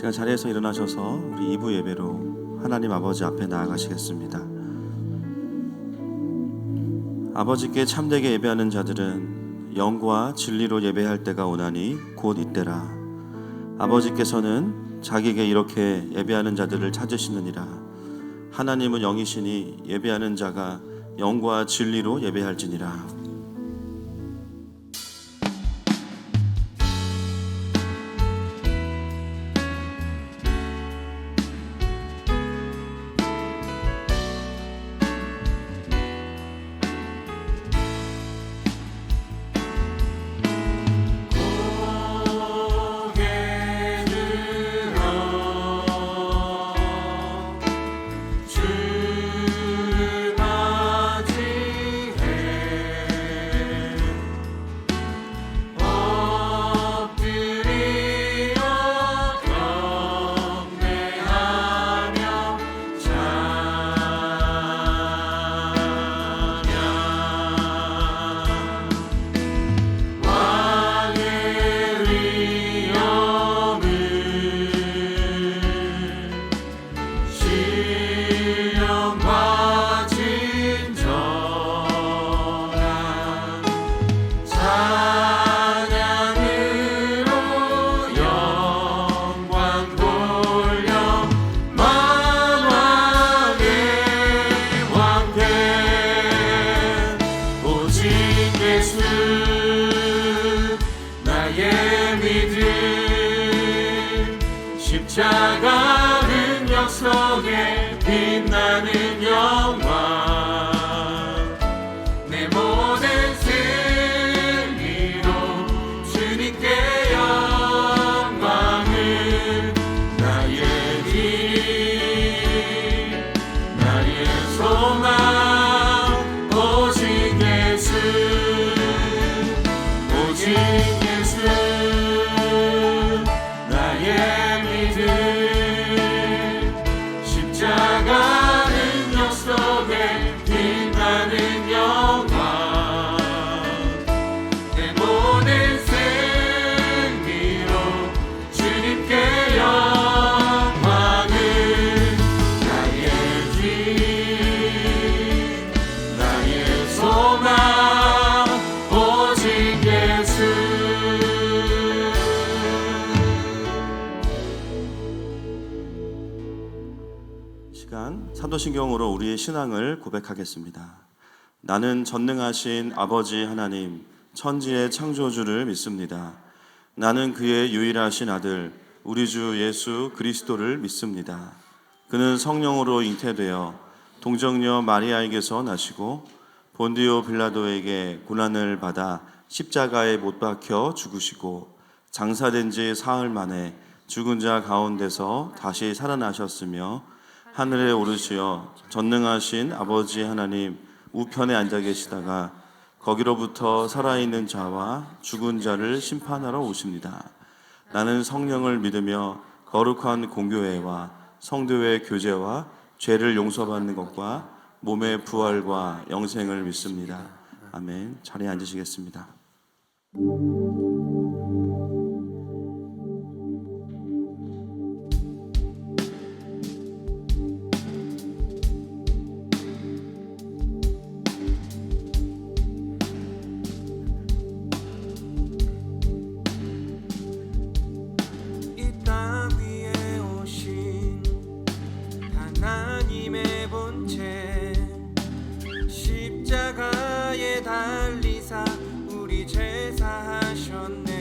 시간 자리에서 일어나셔서 우리 2부 예배로 하나님 아버지 앞에 나아가시겠습니다. 아버지께 참되게 예배하는 자들은 영과 진리로 예배할 때가 오나니 곧 이때라. 아버지께서는 자기에게 이렇게 예배하는 자들을 찾으시느니라. 하나님은 영이시니 예배하는 자가 영과 진리로 예배할지니라. 십자가 능력 속에 빛나는 영광 내 모든 승리로 주님께 영광을 나의 길 나의 소망 오직 예수 오직 예수 나의 십자가 능력 속에 빛나는 영광 내 모든 승리로 주님께 영광을 나의 길 나의 소망 오직 예수 시간 사도신경으로 우리의 신앙을 고백하겠습니다. 나는 전능하신 아버지 하나님 천지의 창조주를 믿습니다. 나는 그의 유일하신 아들 우리 주 예수 그리스도를 믿습니다. 그는 성령으로 잉태되어 동정녀 마리아에게서 나시고 본디오 빌라도에게 고난을 받아 십자가에 못 박혀 죽으시고 장사된 지 사흘 만에 죽은 자 가운데서 다시 살아나셨으며 하늘에 오르시어 전능하신 아버지 하나님 우편에 앉아 계시다가 거기로부터 살아있는 자와 죽은 자를 심판하러 오십니다. 나는 성령을 믿으며 거룩한 공교회와 성도의 교제와 죄를 용서받는 것과 몸의 부활과 영생을 믿습니다. 아멘. 자리에 앉으시겠습니다. 하나님의 본체 십자가에 달리사 우리 죄 사하셨네.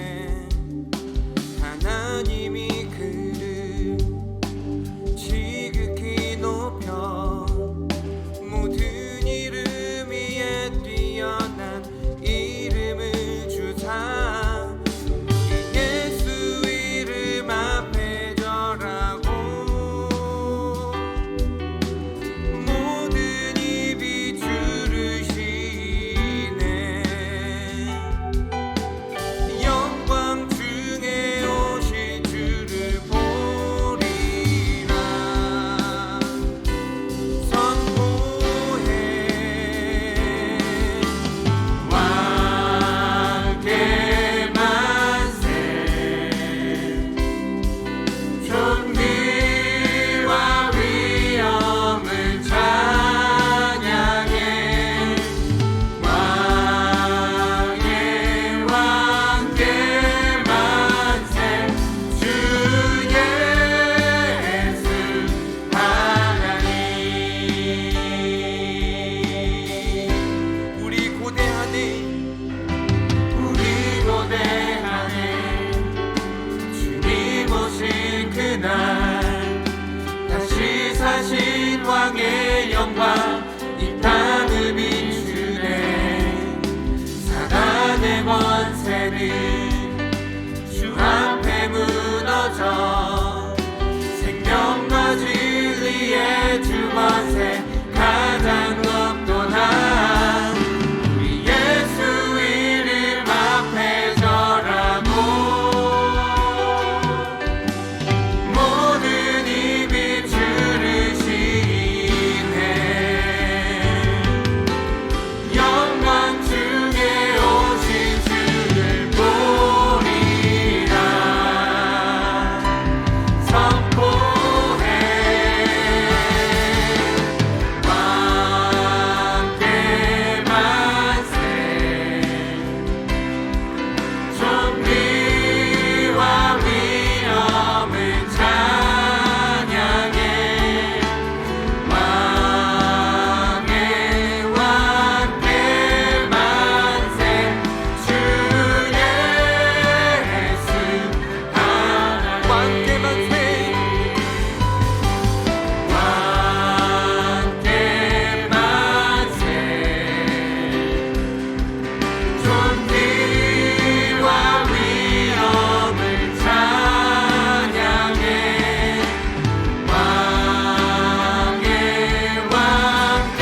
죄는 주 앞에 무너져 생명과 진리의 주 멋에 가장 높도다. 우리 예수 이름 앞에 절하고 모든 입이 주를 시인해 영광 중에 오신 주를 보리라. 선포해 왕께 만세. 존귀와 위엄을 찬양해 왕의 왕께 만세. 주 예수 하나님 왕께 만세. 왕께 만세. 존귀와 위엄을 찬양해 왕의 왕께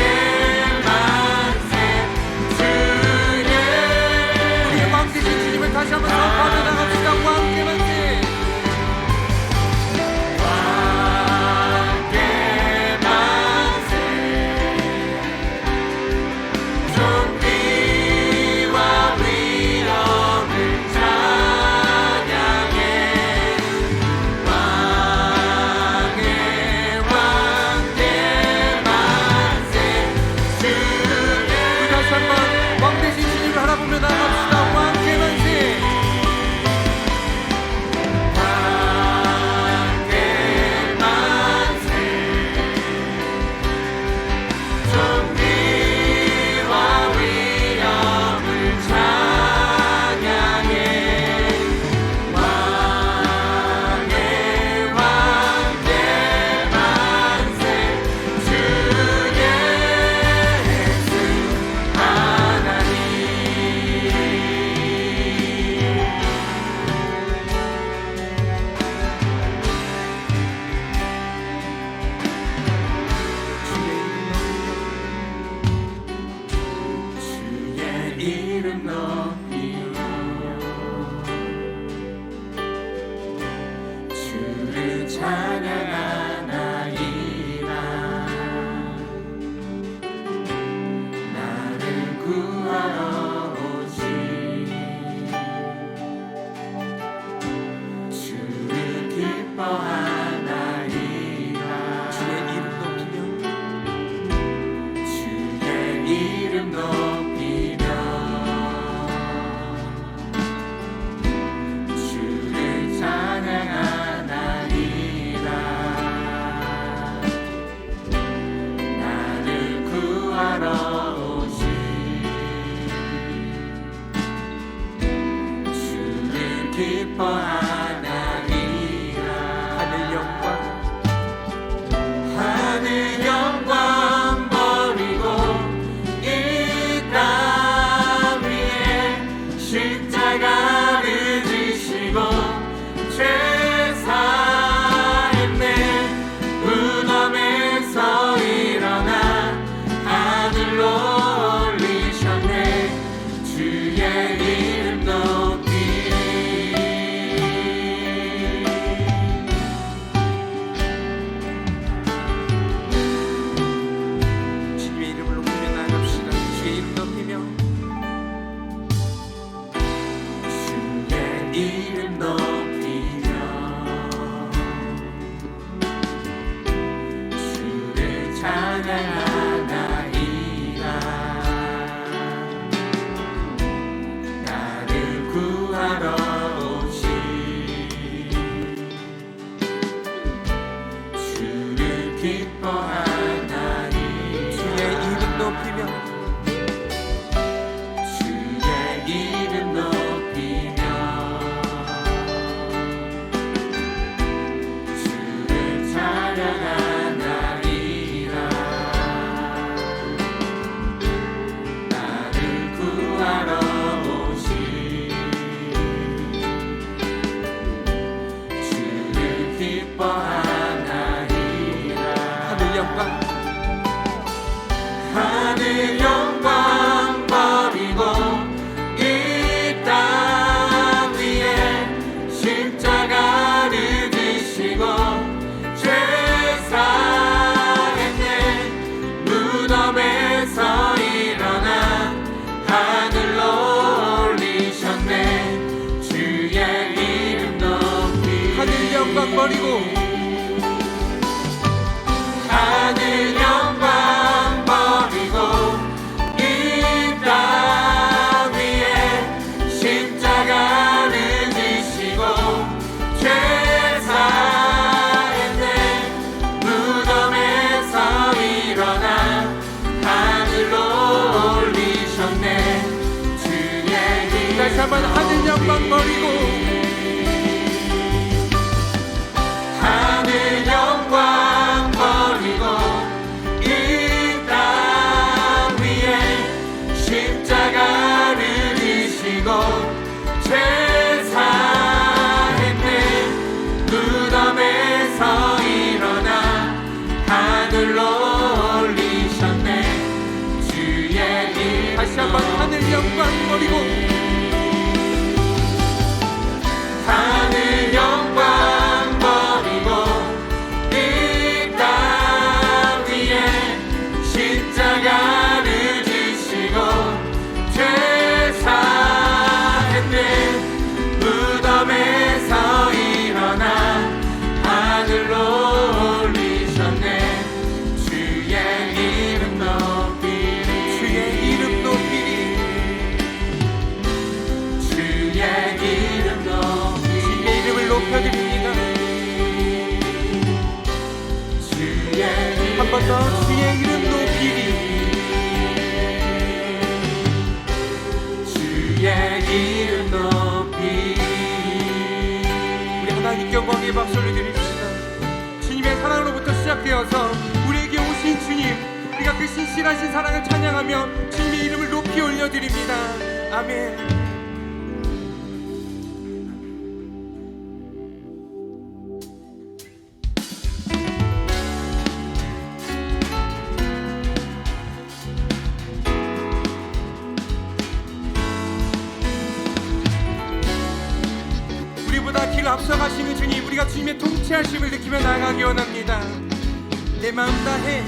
만세. 주 우리의 왕 되신 주님을 다시 한번 선포하며 나갑시다. 왕께 만세. 왕께 만세. 존귀와 위엄을 찬양해 왕의 왕께 만세. 주 우리 다시 한번 왕 되신 주님을 바라보며 나갑시다. 왕께 만세. 왕께 만세. 존귀와 위엄을 찬양해 왕의 왕께 만세. 주 예수 하나님. 주의 이름 높이며 주를 찬양하나이다. 나를 구하러 오신 주를 기뻐하나이다. 주의 이름 높이며 주의 이름 높이며 주를 찬양하나이다. 나를 구하러 오신 주를 기뻐하나이다. 하늘 영광 하늘 영광 버리고 이 땅 위에 십자가를 지시고 죄 사했네. 무덤에서 일어나 하늘로 올리셨네. 주의 이름 높이리. 주님의 이름을 높이며 나갑시다. 주의 이름 높이며 주의 이름 높이며 주를 찬양하나이다. 나를 구하러 오신 주를 기뻐하나이다. 주의 이름 높이며 주의 이름 높이며 버리고 하늘 영광 버리고 이 땅 위에 십자가를 지시고 죄 사했네 무덤에서 일어나 하늘로 올리셨네 주의 이름 다시 한번 하늘 영광 버리고 하늘 영광 버리고 이 땅 위에 십자가를 지시고 죄 사했네 무덤에서 일어나 하늘로 올리셨네 주의 이름 다시 한번 하늘 영광 버리고 하늘 영광 버리고 이 땅 위에 십자가를 지시고 죄 사했네 무덤에서 일어나 하늘로 올리셨네 주의 이름 높이리 주의 이름 높이리 주의 이름 높이리 주의 이름을 높여드립니다. 한 번 더 주의 이름 높이리 주의 이름 높이리 우리 하나님께 영광의 박수를 드립시다. 주님의 사랑으로부터 시작되어서 우리에게 오신 주님, 우리가 그 신실하신 사랑을 찬양하며 주님의 이름을 높이 올려드립니다. 아멘. 우리보다 길 앞서가시는 주님, 우리가 주님의 통치하심을 느끼며 나아가기 원합니다. 내 마음 다해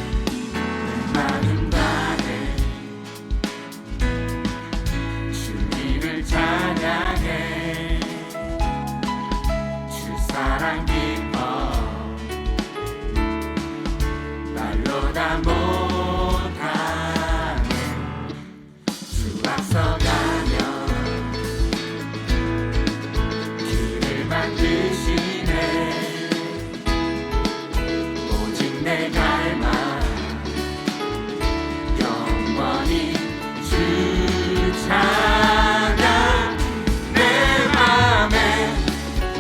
마음 다해 주님을 찬양해 주 사랑 기뻐 말로 다 못하네 주 앞서가며 길을 만드시네 오직 내 갈망 영원히 주 찬양 내 맘에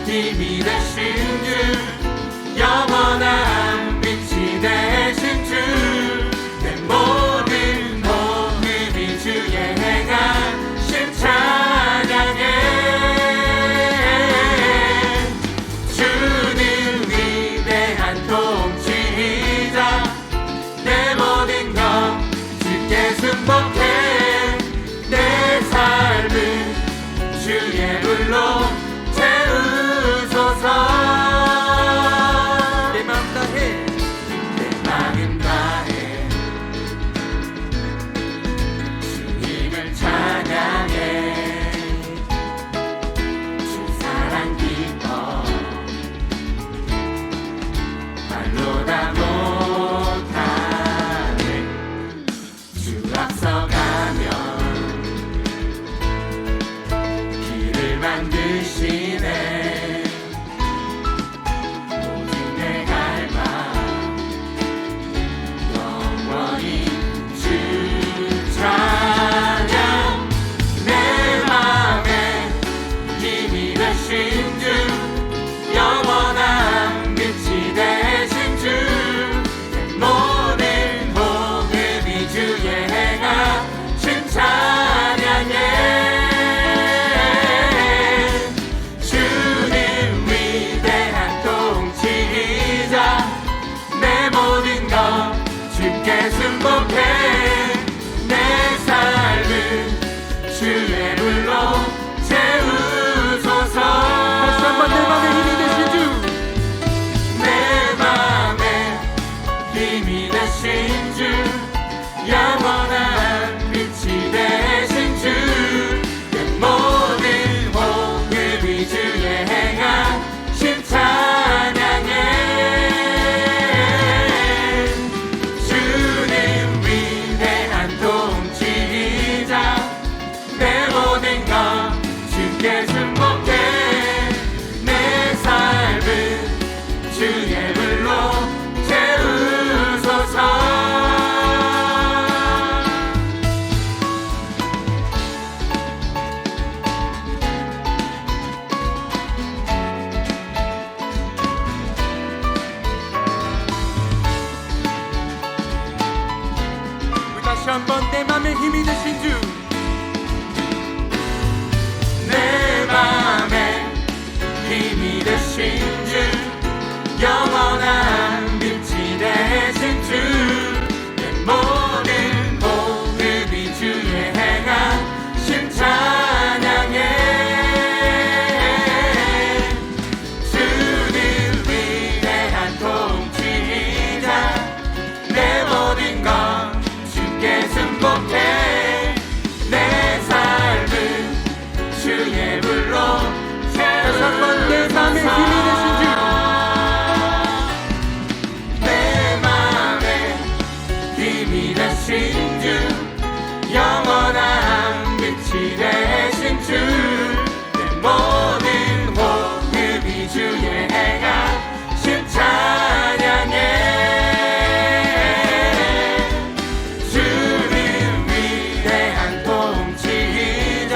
힘이 되신 주 영원한 빛이 되신 주 내 모든 호흡이 주의 행하심 찬양해 주는 위대한 통치자 내 모든 것 주께 승복해 내 삶을 주의 불로 채우소서 내 마음 다해 내 마음 다해 주님을 찬양해 주 사랑 기뻐 말로 다 못하네 주 앞서가며 길을 만드시네 모든 내 갈망 영원히 주 찬양 내 맘에 힘이 되신 주 영원한 빛이 되신 주 모든 호흡이 주의 행하심 찬양해 주는 주께 승복해 내 삶을 주의 불로 채우소서. 우리 다시 한번 내 맘에 힘이 되신 주, 내 맘에 힘이 되신 주, 영원한 빛이 되신 주, 내 모든 호흡이 주의 행하심 찬양해. 주는 위대한 통치자, 내 모든 것 주께 승복해 내 삶을 주의 불로 다시 한번 내 맘에 힘이 되신 주, 내 맘에 힘이 되신 주, 영원한 빛이 되신 주, 내 모든 호흡이 주의 행하심 찬양해. 주는 위대한 통치자,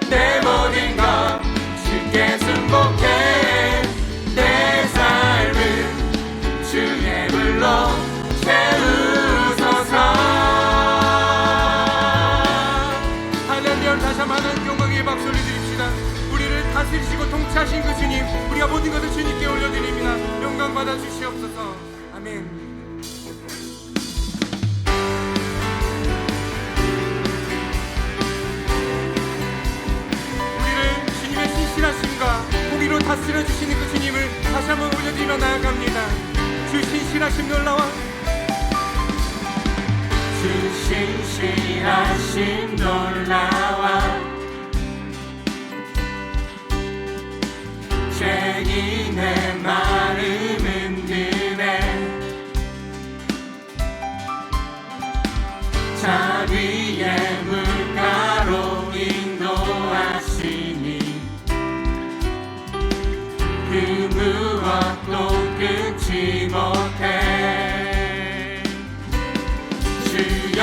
내 모든 것 주께 승복해 내 삶을 주의 불로 채우소서. 할렐루야. 다시 한번 하나님 영광의 박수를 드립시다. 우리를 다스리시고 통치하신 그 주님, 우리가 모든 것을 주님께 올려드립니다. 영광 받아 주시옵소서. 아멘. 우리를 주님의 신실하심과 공의로 다스려 주시는 그 주님을 다시 한번 올려드리며 나아갑니다. 주 신실하심 놀라와, 주 신실하심 놀라와 죄인의 마음 흔드네. 자비의 물가로 인도하시니 그 무엇도 끊지 못해. 주여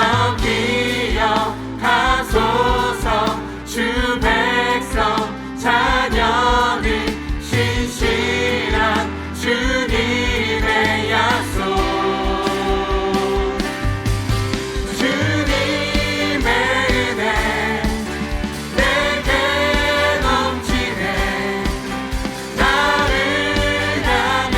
기억하소서. 주 백성 자녀들 신실한 주님의 약속. 주님의 은혜 내게 넘치네. 나를 향한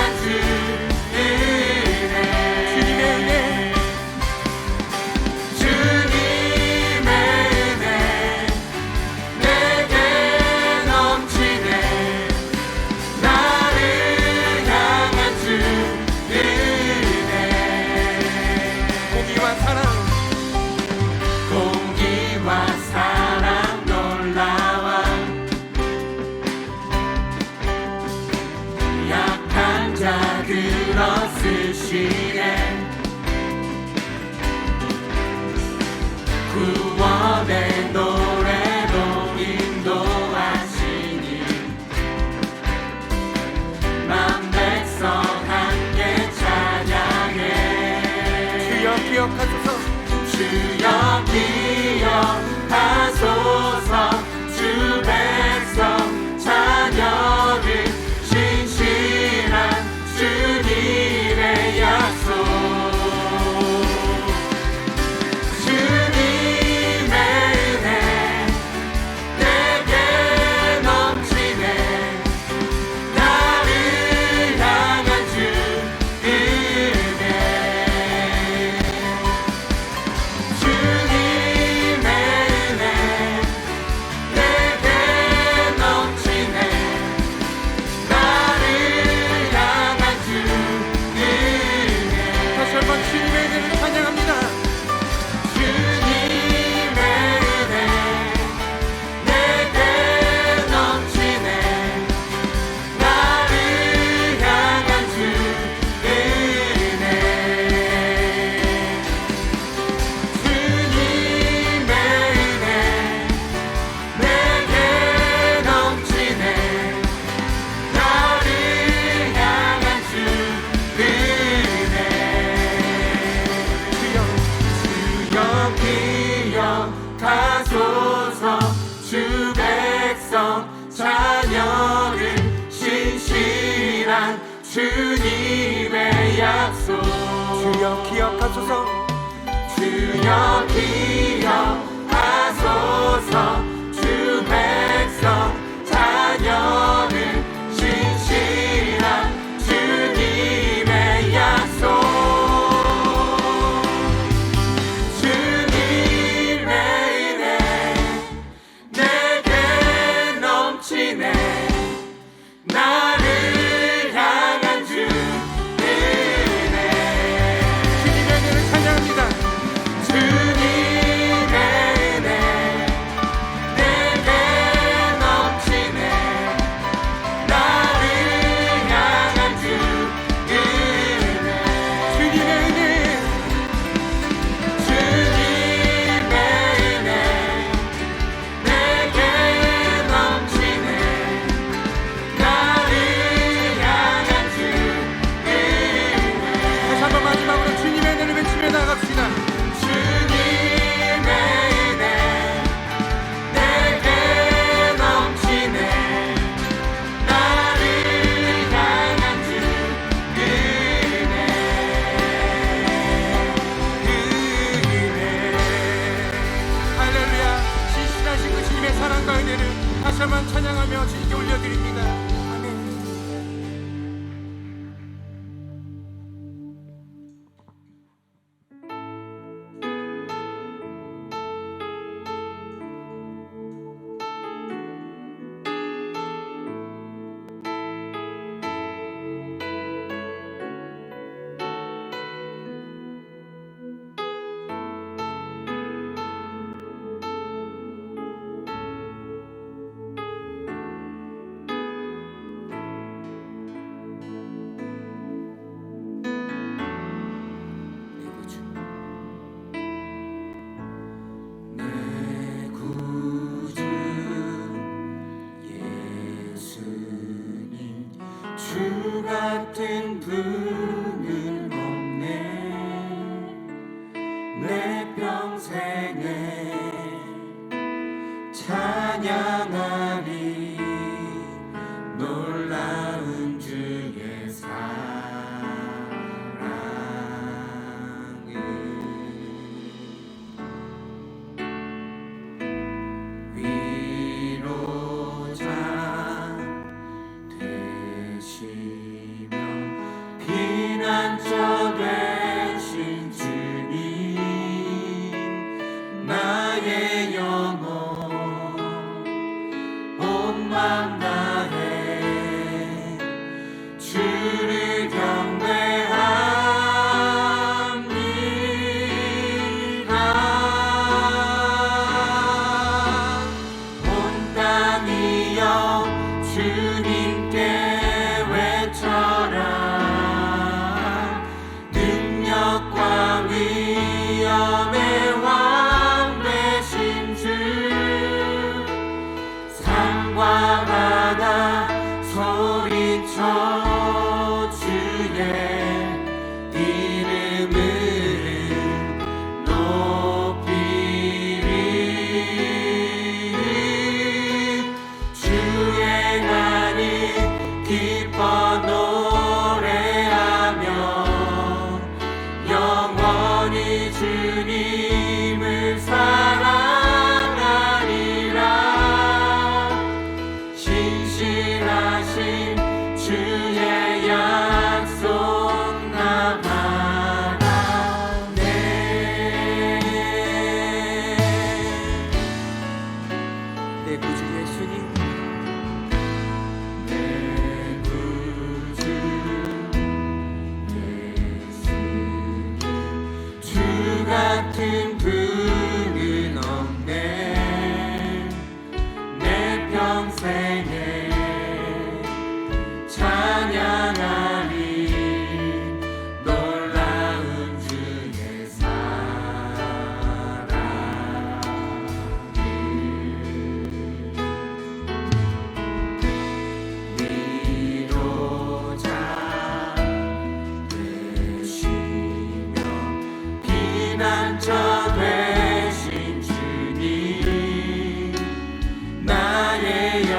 백성 자녀는 신실한 주님의 약속 주여 기억하소서 주여 기억하소서 주 백성 자녀는 신실한 주님의 약속 주님의 은혜 내게 넘치네 나를 향한 주 은혜 주님의 은혜를 찬양합니다 주님의 은혜 내게 넘치네 나를 향한 주 은혜 주님의 은혜 주님의 은혜 내게 넘치네 나를 향한 주 은혜 다시 한번 마지막으로 주님의 은혜를 외치며 나갑시다 주님의 은혜 내게 넘치네 나를 향한 주 은혜 할렐루야 신실하신 그 주님의 사랑과 은혜를 다시 한번 찬양하며 주님께 올려드립니다 아멘 내 구주 예수님 주 같은 분은 없네 내 평생에 찬양하리 놀라운 주의 사랑을 위로자 되시며 피난처 되신 주님 나의 영혼 온 맘 다해 주를 경배합니다 온 땅이여 주님께 외쳐라 능력과 위엄의 왕 되신 주 산과 바다 소리쳐 주의 이름을 높이리 주의 나는 기뻐 노래하며 영원히 주님을 사랑하리라 신실하신 주의 약속 나 바라네 내 구주 예수님 내 구주 예수님 주 같은 분은 없네 내 평생에 찬양하리 놀라운 주의 사랑을 위로자 되시며 피난처 되신 주님 나의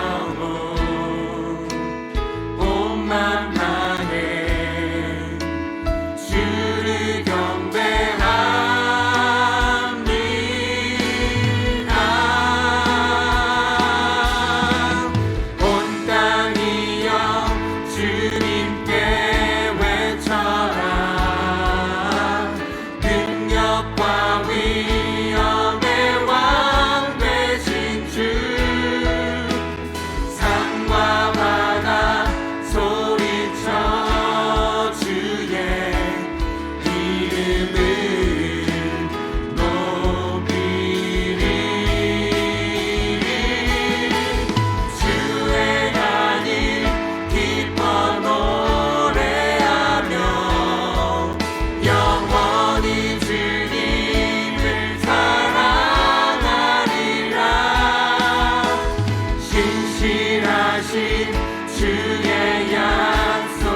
신실하신 주의 약속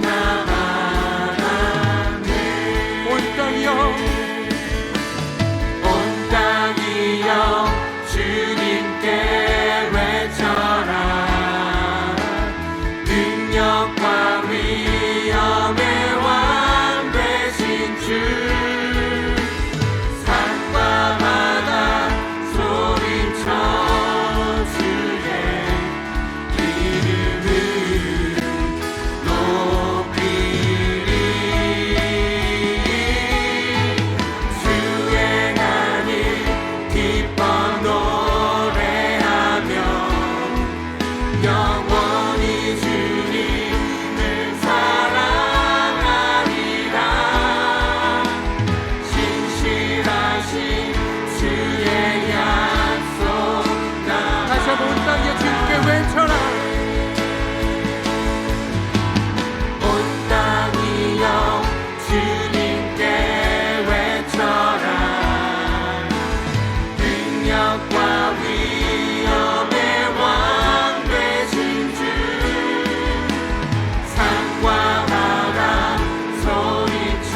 나만하네. 온 땅이여 주님께 외쳐라. 능력과 위엄의 왕 되신 주, 산과 바다 소리쳐 주의 이름을 높이리. 주행하니 기뻐 노래하며 영원히 주님을 사랑하리라. 신실하신 주의 약속 다시 한번 온 땅에 주님께 외쳐라. 온 땅이여 주님께 외쳐라. 능력과 위엄의 왕 되신 주, 산과 바다 소리쳐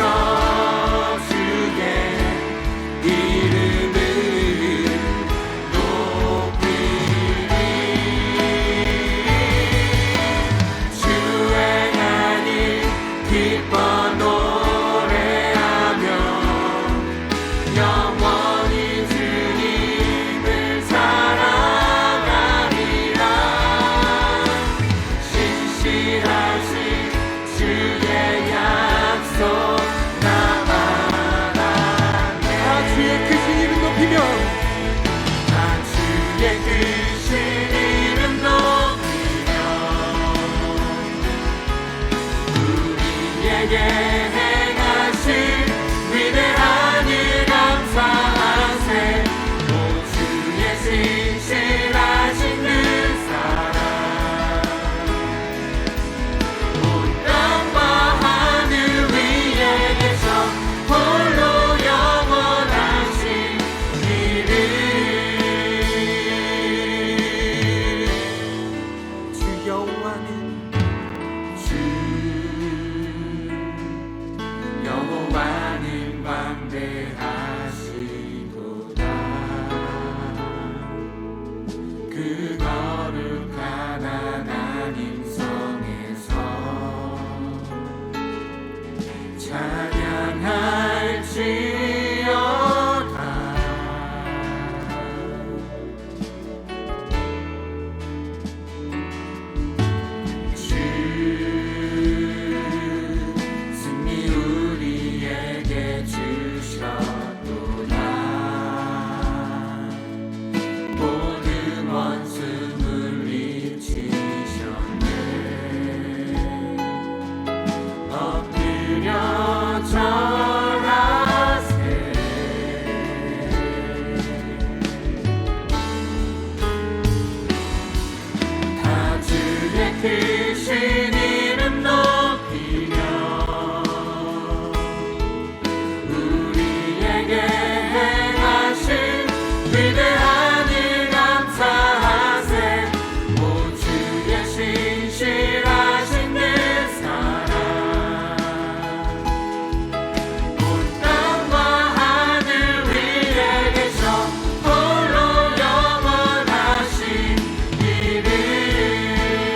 주의 이름을 높이리. 주행하니 기뻐 노래하며 영원히 주님을 사랑하리라. 신실하신 주의 약속 나만하네. 다 주의 크신 이름 높이며 다 주의 크신 이름 높이며 우리에게 행하신 위대한 일 감사하세. 오 주의 신실하신 그 사랑, 온 땅과 하늘 위에 계셔 홀로 영원하신 이름. 주 여호와는 주 여호와는 광대하시도다. 그 거룩한 하나님 성에서 찬양할지어다. 주 승리 우리에게 주셨도다. 모든 원수 물리치셨네. 엎드려 절하세. 다 주의 크신 이름 높이며 우리에게 행하신 위대한 일 감사하세. 오 주의 신실하신 그 사랑, 온 땅과 하늘 위에 계셔 홀로 영원하신 이름.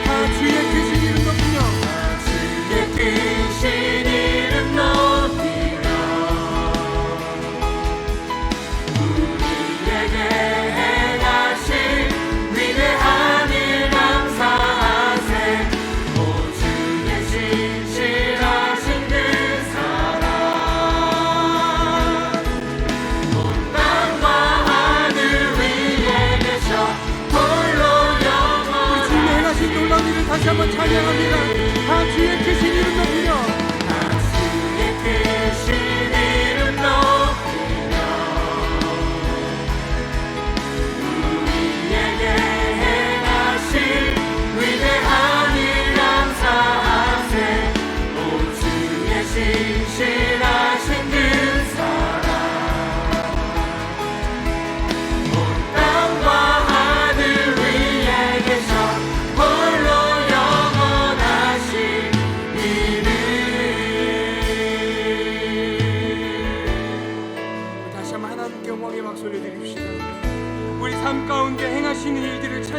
다 주의 크신 이름 높이며 주의 크신 이름 높이며 우리에게 행하신 위대한 일 감사하세. 오 주의 신실하신 그 사랑, 온 땅과 하늘 위에 계셔 홀로 우리 영원하신 주님의 행하신 놀라운 일을 다시 한번 찬양합니다. 다 주의 크신 이름 높이며 주의 크신 이름 높이며 우리에게 행하신 위대한 일 감사하세. 오 주의 신실하신 그 사랑, 온 땅과 하늘 위에 계셔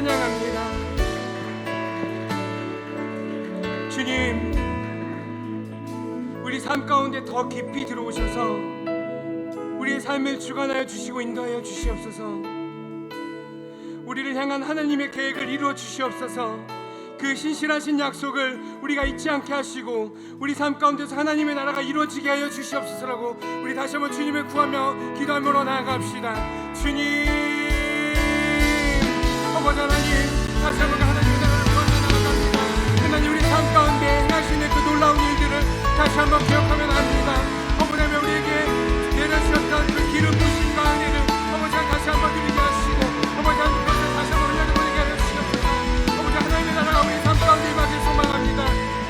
찬양합니다. 주님, 우리 삶 가운데 더 깊이 들어오셔서 우리의 삶을 주관하여 주시고 인도하여 주시옵소서. 우리를 향한 하나님의 계획을 이루어 주시옵소서. 그 신실하신 약속을 우리가 잊지 않게 하시고 우리 삶 가운데서 하나님의 나라가 이루어지게 하여 주시옵소서라고 우리 다시 한번 주님을 구하며 기도하며 나아갑시다. 주님, 아버지 하나님, 다시 한번 하나님의 나라를 구하며 나아갑니다. 하나님, 우리 삶 가운데 행하시는 그 놀라운 일들을 다시 한번 기억하며 나갑니다. 아버지 하나님, 우리에게 내려주셨던 그 기름 부으심과 은혜를 아버지가 다시 한번 드리게 하시고 아버지 하나님, 그것을 다시 한번 흘려보내게 하여 주시옵소서. 아버지 하나님의 나라가 우리 삶 가운데 임하길 소망합니다.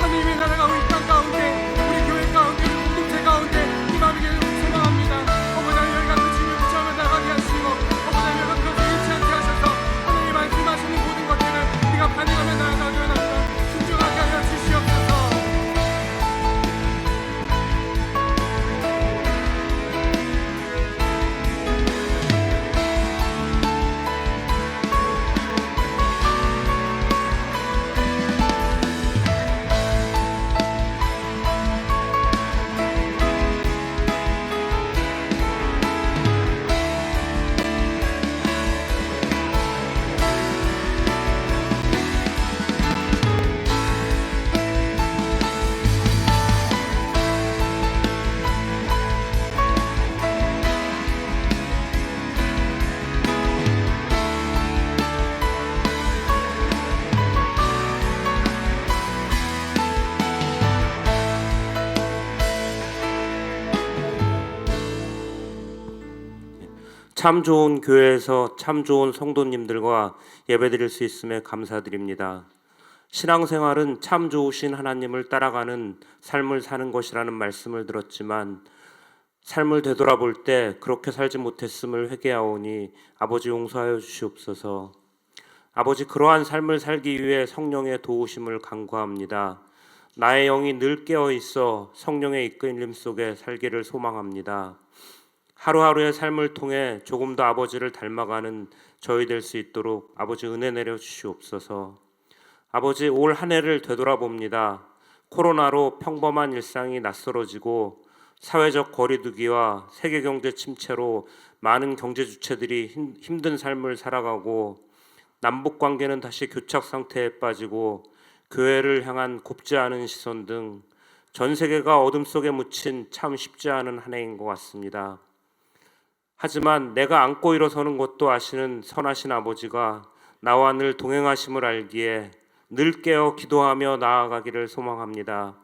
하나님의 나라가 우리 땅 가운데, 우리 교회 가운데, 우리 공동체 가운데 임하길 소망합니다. 아버지 하나님, 여기가 그 주님을 붙잡아 나가게 하시고 아버지 하나님, 여기가 그것을 잃지 않게 하셔서 하나님 말씀하시는 모든 것들을 우리가 반응하며 나아가게 합니다. 순종하게 하여 주시옵소서. 참 좋은 교회에서 참 좋은 성도님들과 예배드릴 수 있음에 감사드립니다. 신앙생활은 참 좋으신 하나님을 따라가는 삶을 사는 것이라는 말씀을 들었지만 삶을 되돌아볼 때 그렇게 살지 못했음을 회개하오니 아버지 용서하여 주시옵소서. 아버지, 그러한 삶을 살기 위해 성령의 도우심을 간구합니다. 나의 영이 늘 깨어 있어 성령의 이끌림 속에 살기를 소망합니다. 하루하루의 삶을 통해 조금 더 아버지를 닮아가는 저희 될 수 있도록 아버지 은혜 내려 주시옵소서. 아버지, 올 한 해를 되돌아봅니다. 코로나로 평범한 일상이 낯설어지고 사회적 거리두기와 세계경제 침체로 많은 경제 주체들이 힘든 삶을 살아가고 남북관계는 다시 교착 상태에 빠지고 교회를 향한 곱지 않은 시선 등 전 세계가 어둠 속에 묻힌 참 쉽지 않은 한 해인 것 같습니다. 하지만 내가 안고 일어서는 것도 아시는 선하신 아버지가 나와 늘 동행하심을 알기에 늘 깨어 기도하며 나아가기를 소망합니다.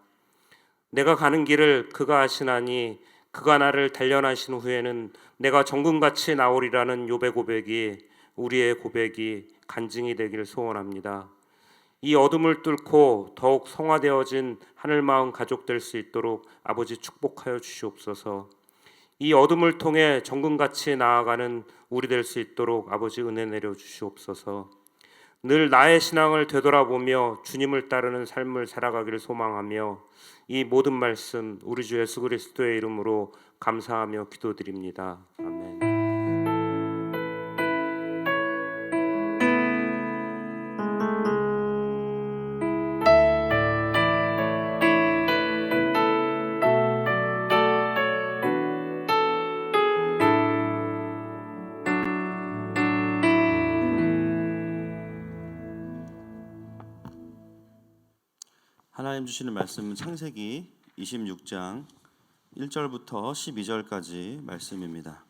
내가 가는 길을 그가 아시나니 그가 나를 단련하신 후에는 내가 정금같이 나오리라는 욥의 고백이 우리의 고백이 간증이 되기를 소원합니다. 이 어둠을 뚫고 더욱 성화되어진 하늘마음 가족 될 수 있도록 아버지 축복하여 주시옵소서. 이 어둠을 통해 정금같이 나아가는 우리 될 수 있도록 아버지 은혜 내려 주시옵소서. 늘 나의 신앙을 되돌아보며 주님을 따르는 삶을 살아가기를 소망하며 이 모든 말씀 우리 주 예수 그리스도의 이름으로 감사하며 기도드립니다. 아멘. 하나님 주시는 말씀은 창세기 26장 1절부터 12절까지 말씀입니다.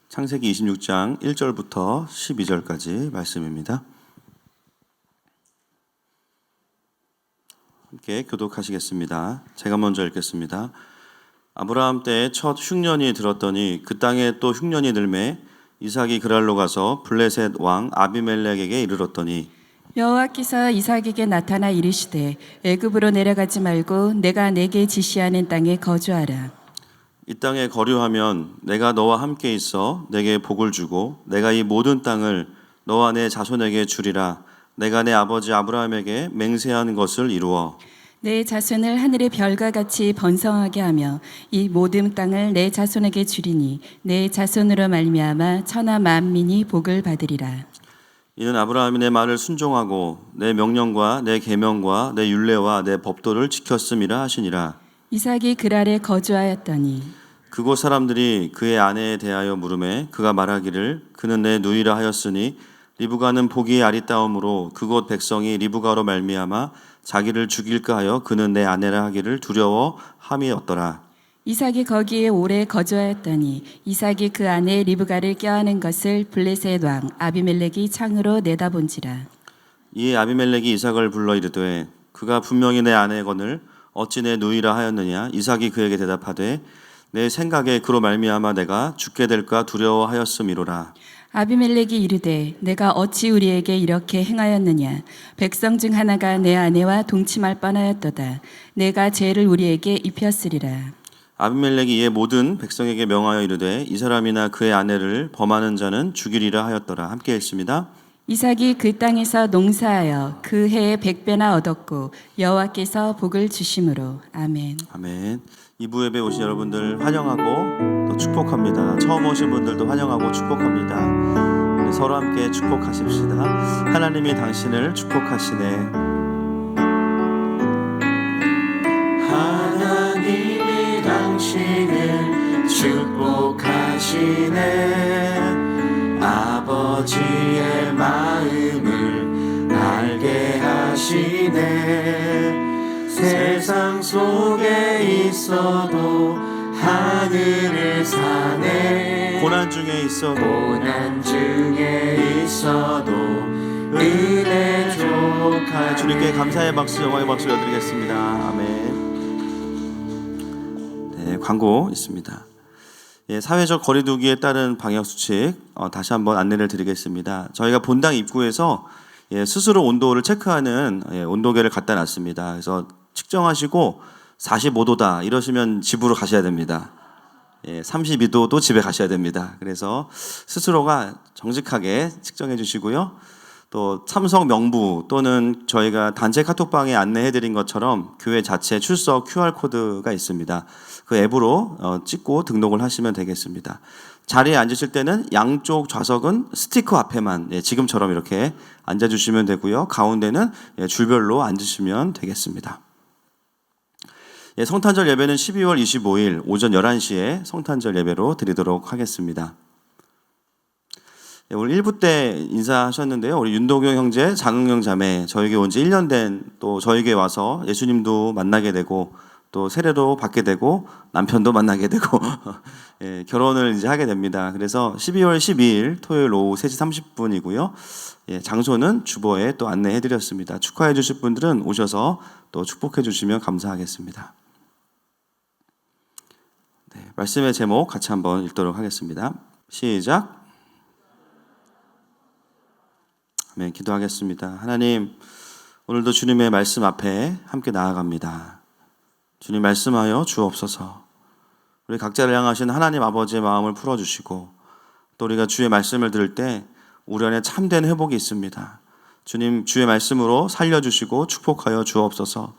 창세기 26장 1절부터 12절까지 말씀입니다. 함께 교독하시겠습니다. 제가 먼저 읽겠습니다. 아브라함 때에 첫 흉년이 들었더니 그 땅에 또 흉년이 들매 이삭이 그랄로 가서 블레셋 왕 아비멜렉에게 이르렀더니 여호와께서 이삭에게 나타나 이르시되 애굽으로 내려가지 말고 내가 내게 지시하는 땅에 거주하라. 이 땅에 거류하면 내가 너와 함께 있어 내게 복을 주고 내가 이 모든 땅을 너와 내 자손에게 주리라. 내가 내 아버지 아브라함에게 맹세한 것을 이루어 내 자손을 하늘의 별과 같이 번성하게 하며 이 모든 땅을 내 자손에게 주리니 내 자손으로 말미암아 천하 만민이 복을 받으리라. 이는 아브라함이 내 말을 순종하고 내 명령과 내 계명과 내 율례와 내 법도를 지켰음이라 하시니라. 이삭이 그랄에 거주하였더니 그곳 사람들이 그의 아내에 대하여 물음에 그가 말하기를 그는 내 누이라 하였으니 리브가는 보기에 아리따움으로 그곳 백성이 리브가로 말미암아 자기를 죽일까 하여 그는 내 아내라 하기를 두려워함이었더라. 이삭이 거기에 오래 거주하였더니 이삭이 그 아내 리브가를 껴안은 것을 블레셋 왕 아비멜렉이 창으로 내다본지라. 이에 아비멜렉이 이삭을 불러 이르되 그가 분명히 내 아내거늘 어찌 내 누이라 하였느냐. 이삭이 그에게 대답하되 내 생각에 그로 말미암아 내가 죽게 될까 두려워하였음이로라. 아비멜렉이 이르되 내가 어찌 우리에게 이렇게 행하였느냐. 백성 중 하나가 내 아내와 동침할 뻔하였도다. 내가 죄를 우리에게 입혔으리라. 아비멜렉이 이에 모든 백성에게 명하여 이르되 이 사람이나 그의 아내를 범하는 자는 죽이리라 하였더라. 함께 읽습니다. 이삭이 그 땅에서 농사하여 그 해에 100배나 얻었고 여호와께서 복을 주심으로. 아멘. 아멘. 2부 예배 오신 여러분들 환영하고 또 축복합니다. 처음 오신 분들도 환영하고 축복합니다. 우리 서로 함께 축복하십시다. 하나님이 당신을 축복하시네. 하나님이 당신을 축복하시네. 아버지의 마음을 알게 하시네. 세상 속에 있어도 하늘을 사네. 고난 중에 있어도 고난 중에 있어도 은혜 족하네. 주님께 감사의 박수, 영광의 박수 드리겠습니다. 아멘. 네, 광고 있습니다. 예, 사회적 거리두기에 따른 방역 수칙 다시 한번 안내를 드리겠습니다. 저희가 본당 입구에서 스스로 온도를 체크하는 온도계를 갖다 놨습니다. 그래서 측정하시고 45도다 이러시면 집으로 가셔야 됩니다. 32도도 집에 가셔야 됩니다. 그래서 스스로가 정직하게 측정해 주시고요. 또 참석 명부 또는 저희가 단체 카톡방에 안내해 드린 것처럼 교회 자체 출석 QR코드가 있습니다. 그 앱으로 찍고 등록을 하시면 되겠습니다. 자리에 앉으실 때는 양쪽 좌석은 스티커 앞에만 지금처럼 이렇게 앉아주시면 되고요. 가운데는 줄별로 앉으시면 되겠습니다. 성탄절 예배는 12월 25일 오전 11시에 성탄절 예배로 드리도록 하겠습니다. 오늘 1부 때 인사하셨는데요. 우리 윤도경 형제, 장흥영 자매 저에게 온 지 1년 된 또 저에게 와서 예수님도 만나게 되고 또 세례도 받게 되고 남편도 만나게 되고 결혼을 이제 하게 됩니다. 그래서 12월 12일 토요일 오후 3시 30분이고요. 장소는 주보에 또 안내해 드렸습니다. 축하해 주실 분들은 오셔서 또 축복해 주시면 감사하겠습니다. 네, 말씀의 제목 같이 한번 읽도록 하겠습니다. 시작. 아멘. 기도하겠습니다. 하나님, 오늘도 주님의 말씀 앞에 함께 나아갑니다. 주님 말씀하여 주옵소서. 우리 각자를 향하신 하나님 아버지의 마음을 풀어주시고 또 우리가 주의 말씀을 들을 때 우리 안에 참된 회복이 있습니다. 주님 주의 말씀으로 살려주시고 축복하여 주옵소서.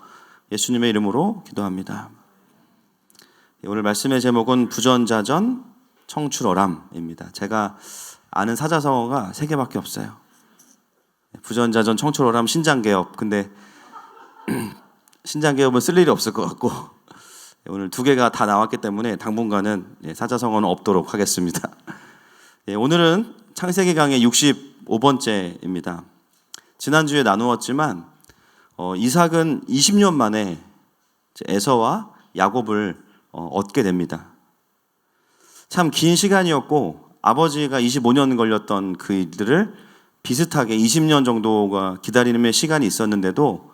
예수님의 이름으로 기도합니다. 오늘 말씀의 제목은 부전자전 청출어람입니다. 제가 아는 사자성어가 3개밖에 없어요. 부전자전 청출어람 신장개업. 근데 신장개업은 쓸 일이 없을 것 같고 오늘 2개가 다 나왔기 때문에 당분간은 사자성어는 없도록 하겠습니다. 오늘은 창세기 강의 65번째입니다. 지난주에 나누었지만 이삭은 20년 만에 에서와 야곱을 얻게 됩니다. 참 긴 시간이었고 아버지가 25년 걸렸던 그 일들을 비슷하게 20년 정도가 기다리는 시간이 있었는데도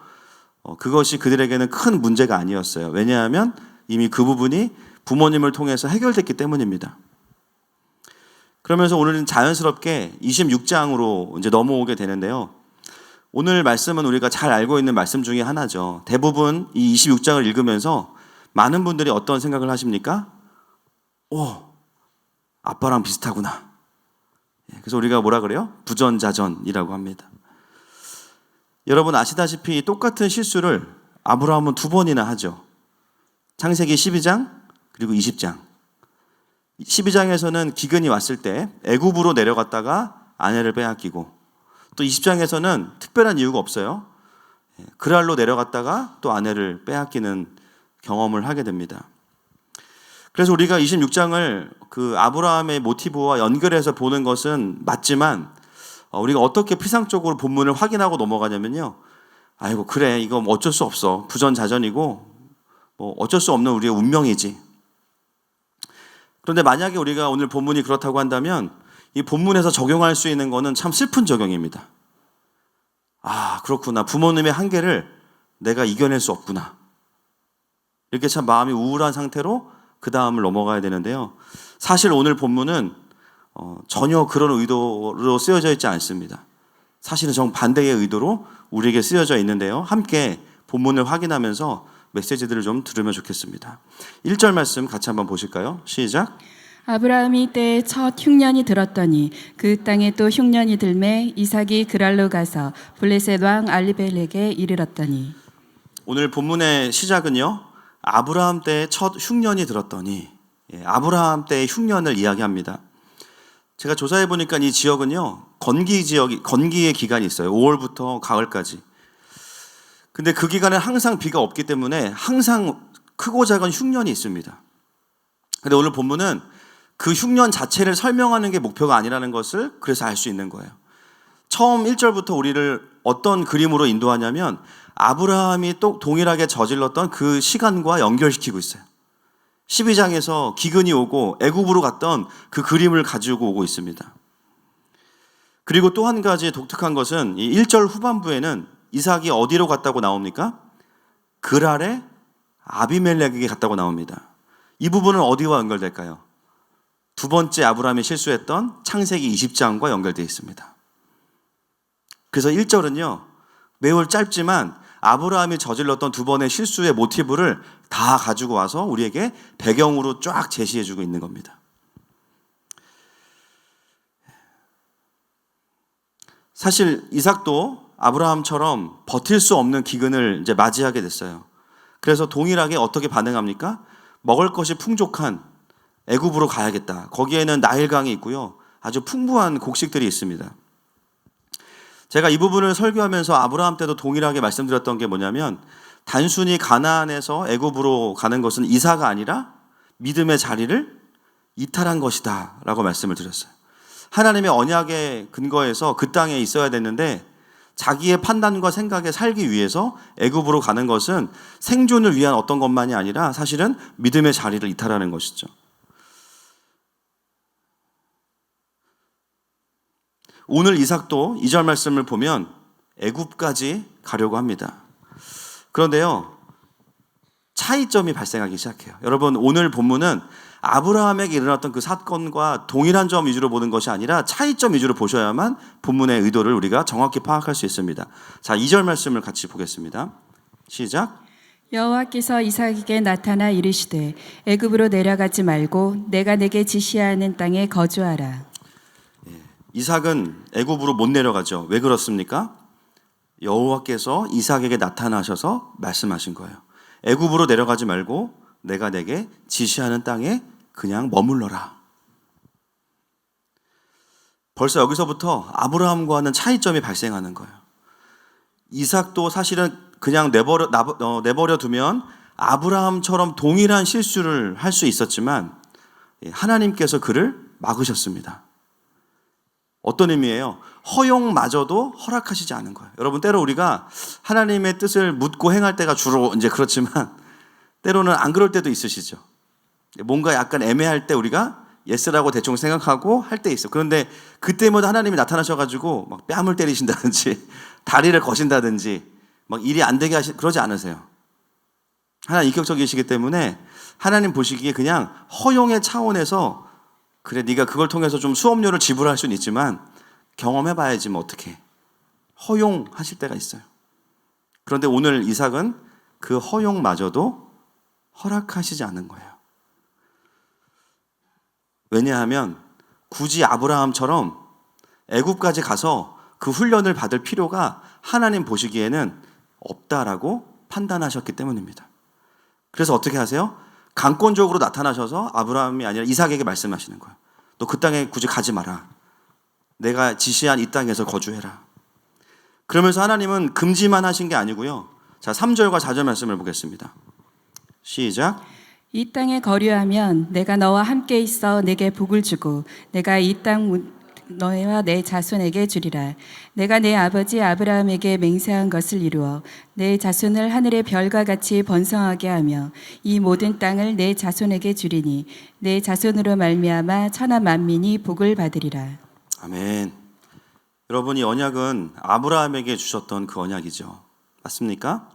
그것이 그들에게는 큰 문제가 아니었어요. 왜냐하면 이미 그 부분이 부모님을 통해서 해결됐기 때문입니다. 그러면서 오늘은 자연스럽게 26장으로 이제 넘어오게 되는데요. 오늘 말씀은 우리가 잘 알고 있는 말씀 중에 하나죠. 대부분 이 26장을 읽으면서 많은 분들이 어떤 생각을 하십니까? 아빠랑 비슷하구나. 그래서 우리가 뭐라 그래요? 부전자전이라고 합니다. 여러분 아시다시피 똑같은 실수를 아브라함은 두 번이나 하죠. 창세기 12장 그리고 20장. 12장에서는 기근이 왔을 때 애굽으로 내려갔다가 아내를 빼앗기고, 또 20장에서는 특별한 이유가 없어요. 그랄로 내려갔다가 또 아내를 빼앗기는 경험을 하게 됩니다. 그래서 우리가 26장을 그 아브라함의 모티브와 연결해서 보는 것은 맞지만, 우리가 어떻게 피상적으로 본문을 확인하고 넘어가냐면요, 아이고 그래 이거 뭐 어쩔 수 없어, 부전자전이고 뭐 어쩔 수 없는 우리의 운명이지. 그런데 만약에 우리가 오늘 본문이 그렇다고 한다면 이 본문에서 적용할 수 있는 거는 참 슬픈 적용입니다. 아 그렇구나, 부모님의 한계를 내가 이겨낼 수 없구나, 이렇게 참 마음이 우울한 상태로 그 다음을 넘어가야 되는데요, 사실 오늘 본문은 전혀 그런 의도로 쓰여져 있지 않습니다. 사실은 정반대의 의도로 우리에게 쓰여져 있는데요, 함께 본문을 확인하면서 메시지들을 좀 들으면 좋겠습니다. 1절 말씀 같이 한번 보실까요? 시작. 아브라함이 때에 첫 흉년이 들었더니 그 땅에 또 흉년이 들매 이삭이 그랄로 가서 블레셋 왕 아비멜렉에게 이르렀더니. 오늘 본문의 시작은요, 아브라함 때에 첫 흉년이 들었더니, 아브라함 때의 흉년을 이야기합니다. 제가 조사해 보니까 이 지역은요, 건기의 기간이 있어요. 5월부터 가을까지. 근데 그 기간에 항상 비가 없기 때문에 항상 크고 작은 흉년이 있습니다. 근데 오늘 본문은 그 흉년 자체를 설명하는 게 목표가 아니라는 것을 그래서 알 수 있는 거예요. 처음 1절부터 우리를 어떤 그림으로 인도하냐면 아브라함이 또 동일하게 저질렀던 그 시간과 연결시키고 있어요. 12장에서 기근이 오고 애굽으로 갔던 그 그림을 가지고 오고 있습니다. 그리고 또 한 가지 독특한 것은 이 1절 후반부에는 이삭이 어디로 갔다고 나옵니까? 그랄에 아비멜렉에게 갔다고 나옵니다. 이 부분은 어디와 연결될까요? 두 번째 아브라함이 실수했던 창세기 20장과 연결되어 있습니다. 그래서 1절은요, 매우 짧지만 아브라함이 저질렀던 두 번의 실수의 모티브를 다 가지고 와서 우리에게 배경으로 쫙 제시해주고 있는 겁니다. 사실 이삭도 아브라함처럼 버틸 수 없는 기근을 이제 맞이하게 됐어요. 그래서 동일하게 어떻게 반응합니까? 먹을 것이 풍족한 애굽으로 가야겠다. 거기에는 나일강이 있고요, 아주 풍부한 곡식들이 있습니다. 제가 이 부분을 설교하면서 아브라함 때도 동일하게 말씀드렸던 게 뭐냐면, 단순히 가나안에서 애굽으로 가는 것은 이사가 아니라 믿음의 자리를 이탈한 것이다 라고 말씀을 드렸어요. 하나님의 언약의 근거에서 그 땅에 있어야 됐는데 자기의 판단과 생각에 살기 위해서 애굽으로 가는 것은 생존을 위한 어떤 것만이 아니라 사실은 믿음의 자리를 이탈하는 것이죠. 오늘 이삭도 2절 말씀을 보면 애굽까지 가려고 합니다. 그런데요, 차이점이 발생하기 시작해요. 여러분, 오늘 본문은 아브라함에게 일어났던 그 사건과 동일한 점 위주로 보는 것이 아니라 차이점 위주로 보셔야만 본문의 의도를 우리가 정확히 파악할 수 있습니다. 자, 2절 말씀을 같이 보겠습니다. 시작. 여호와께서 이삭에게 나타나 이르시되 애굽으로 내려가지 말고 내가 내게 지시하는 땅에 거주하라. 이삭은 애굽으로 못 내려가죠. 왜 그렇습니까? 여호와께서 이삭에게 나타나셔서 말씀하신 거예요. 애굽으로 내려가지 말고 내가 내게 지시하는 땅에 그냥 머물러라. 벌써 여기서부터 아브라함과는 차이점이 발생하는 거예요. 이삭도 사실은 그냥 내버려 두면 아브라함처럼 동일한 실수를 할 수 있었지만 하나님께서 그를 막으셨습니다. 어떤 의미예요? 허용마저도 허락하시지 않은 거예요. 여러분, 때로 우리가 하나님의 뜻을 묻고 행할 때가 주로 이제 그렇지만 때로는 안 그럴 때도 있으시죠. 뭔가 약간 애매할 때 우리가 예스라고 대충 생각하고 할 때 있어. 그런데 그때마다 하나님이 나타나셔가지고 막 뺨을 때리신다든지 다리를 거신다든지 막 일이 안 되게 그러지 않으세요. 하나님 인격적이시기 때문에 하나님 보시기에 그냥 허용의 차원에서 그래 네가 그걸 통해서 좀 수업료를 지불할 수는 있지만 경험해봐야지 뭐 어떻게, 허용하실 때가 있어요. 그런데 오늘 이삭은 그 허용마저도 허락하시지 않은 거예요. 왜냐하면 굳이 아브라함처럼 애굽까지 가서 그 훈련을 받을 필요가 하나님 보시기에는 없다라고 판단하셨기 때문입니다. 그래서 어떻게 하세요? 강권적으로 나타나셔서 아브라함이 아니라 이삭에게 말씀하시는 거예요. 너 그 땅에 굳이 가지 마라. 내가 지시한 이 땅에서 거주해라. 그러면서 하나님은 금지만 하신 게 아니고요. 자, 3절과 4절 말씀을 보겠습니다. 시작. 이 땅에 거류하면 내가 너와 함께 있어 내게 복을 주고 내가 이 땅 너와 내 자손에게 주리라. 내가 내 아버지 아브라함에게 맹세한 것을 이루어 내 자손을 하늘의 별과 같이 번성하게 하며 이 모든 땅을 내 자손에게 주리니 내 자손으로 말미암아 천하 만민이 복을 받으리라. 아멘. 여러분, 이 언약은 아브라함에게 주셨던 그 언약이죠. 맞습니까?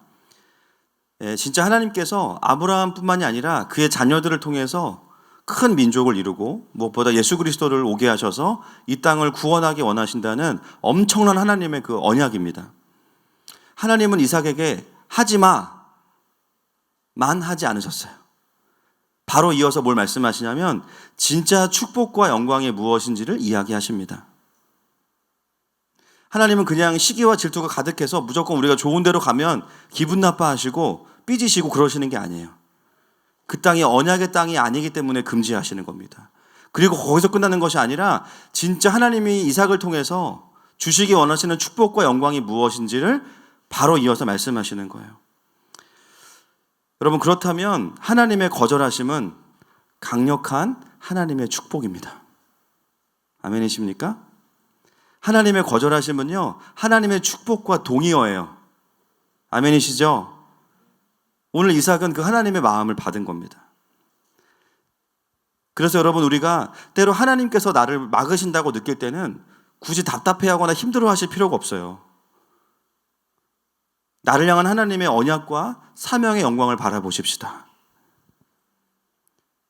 진짜 하나님께서 아브라함뿐만이 아니라 그의 자녀들을 통해서 큰 민족을 이루고 무엇보다 예수 그리스도를 오게 하셔서 이 땅을 구원하기 원하신다는 엄청난 하나님의 그 언약입니다. 하나님은 이삭에게 하지마만 하지 않으셨어요. 바로 이어서 뭘 말씀하시냐면 진짜 축복과 영광이 무엇인지를 이야기하십니다. 하나님은 그냥 시기와 질투가 가득해서 무조건 우리가 좋은 데로 가면 기분 나빠하시고 삐지시고 그러시는 게 아니에요. 그 땅이 언약의 땅이 아니기 때문에 금지하시는 겁니다. 그리고 거기서 끝나는 것이 아니라 진짜 하나님이 이삭을 통해서 주시기 원하시는 축복과 영광이 무엇인지를 바로 이어서 말씀하시는 거예요. 여러분, 그렇다면 하나님의 거절하심은 강력한 하나님의 축복입니다. 아멘이십니까? 하나님의 거절하심은요, 하나님의 축복과 동의어예요. 아멘이시죠? 오늘 이삭은 그 하나님의 마음을 받은 겁니다. 그래서 여러분, 우리가 때로 하나님께서 나를 막으신다고 느낄 때는 굳이 답답해하거나 힘들어하실 필요가 없어요. 나를 향한 하나님의 언약과 사명의 영광을 바라보십시다.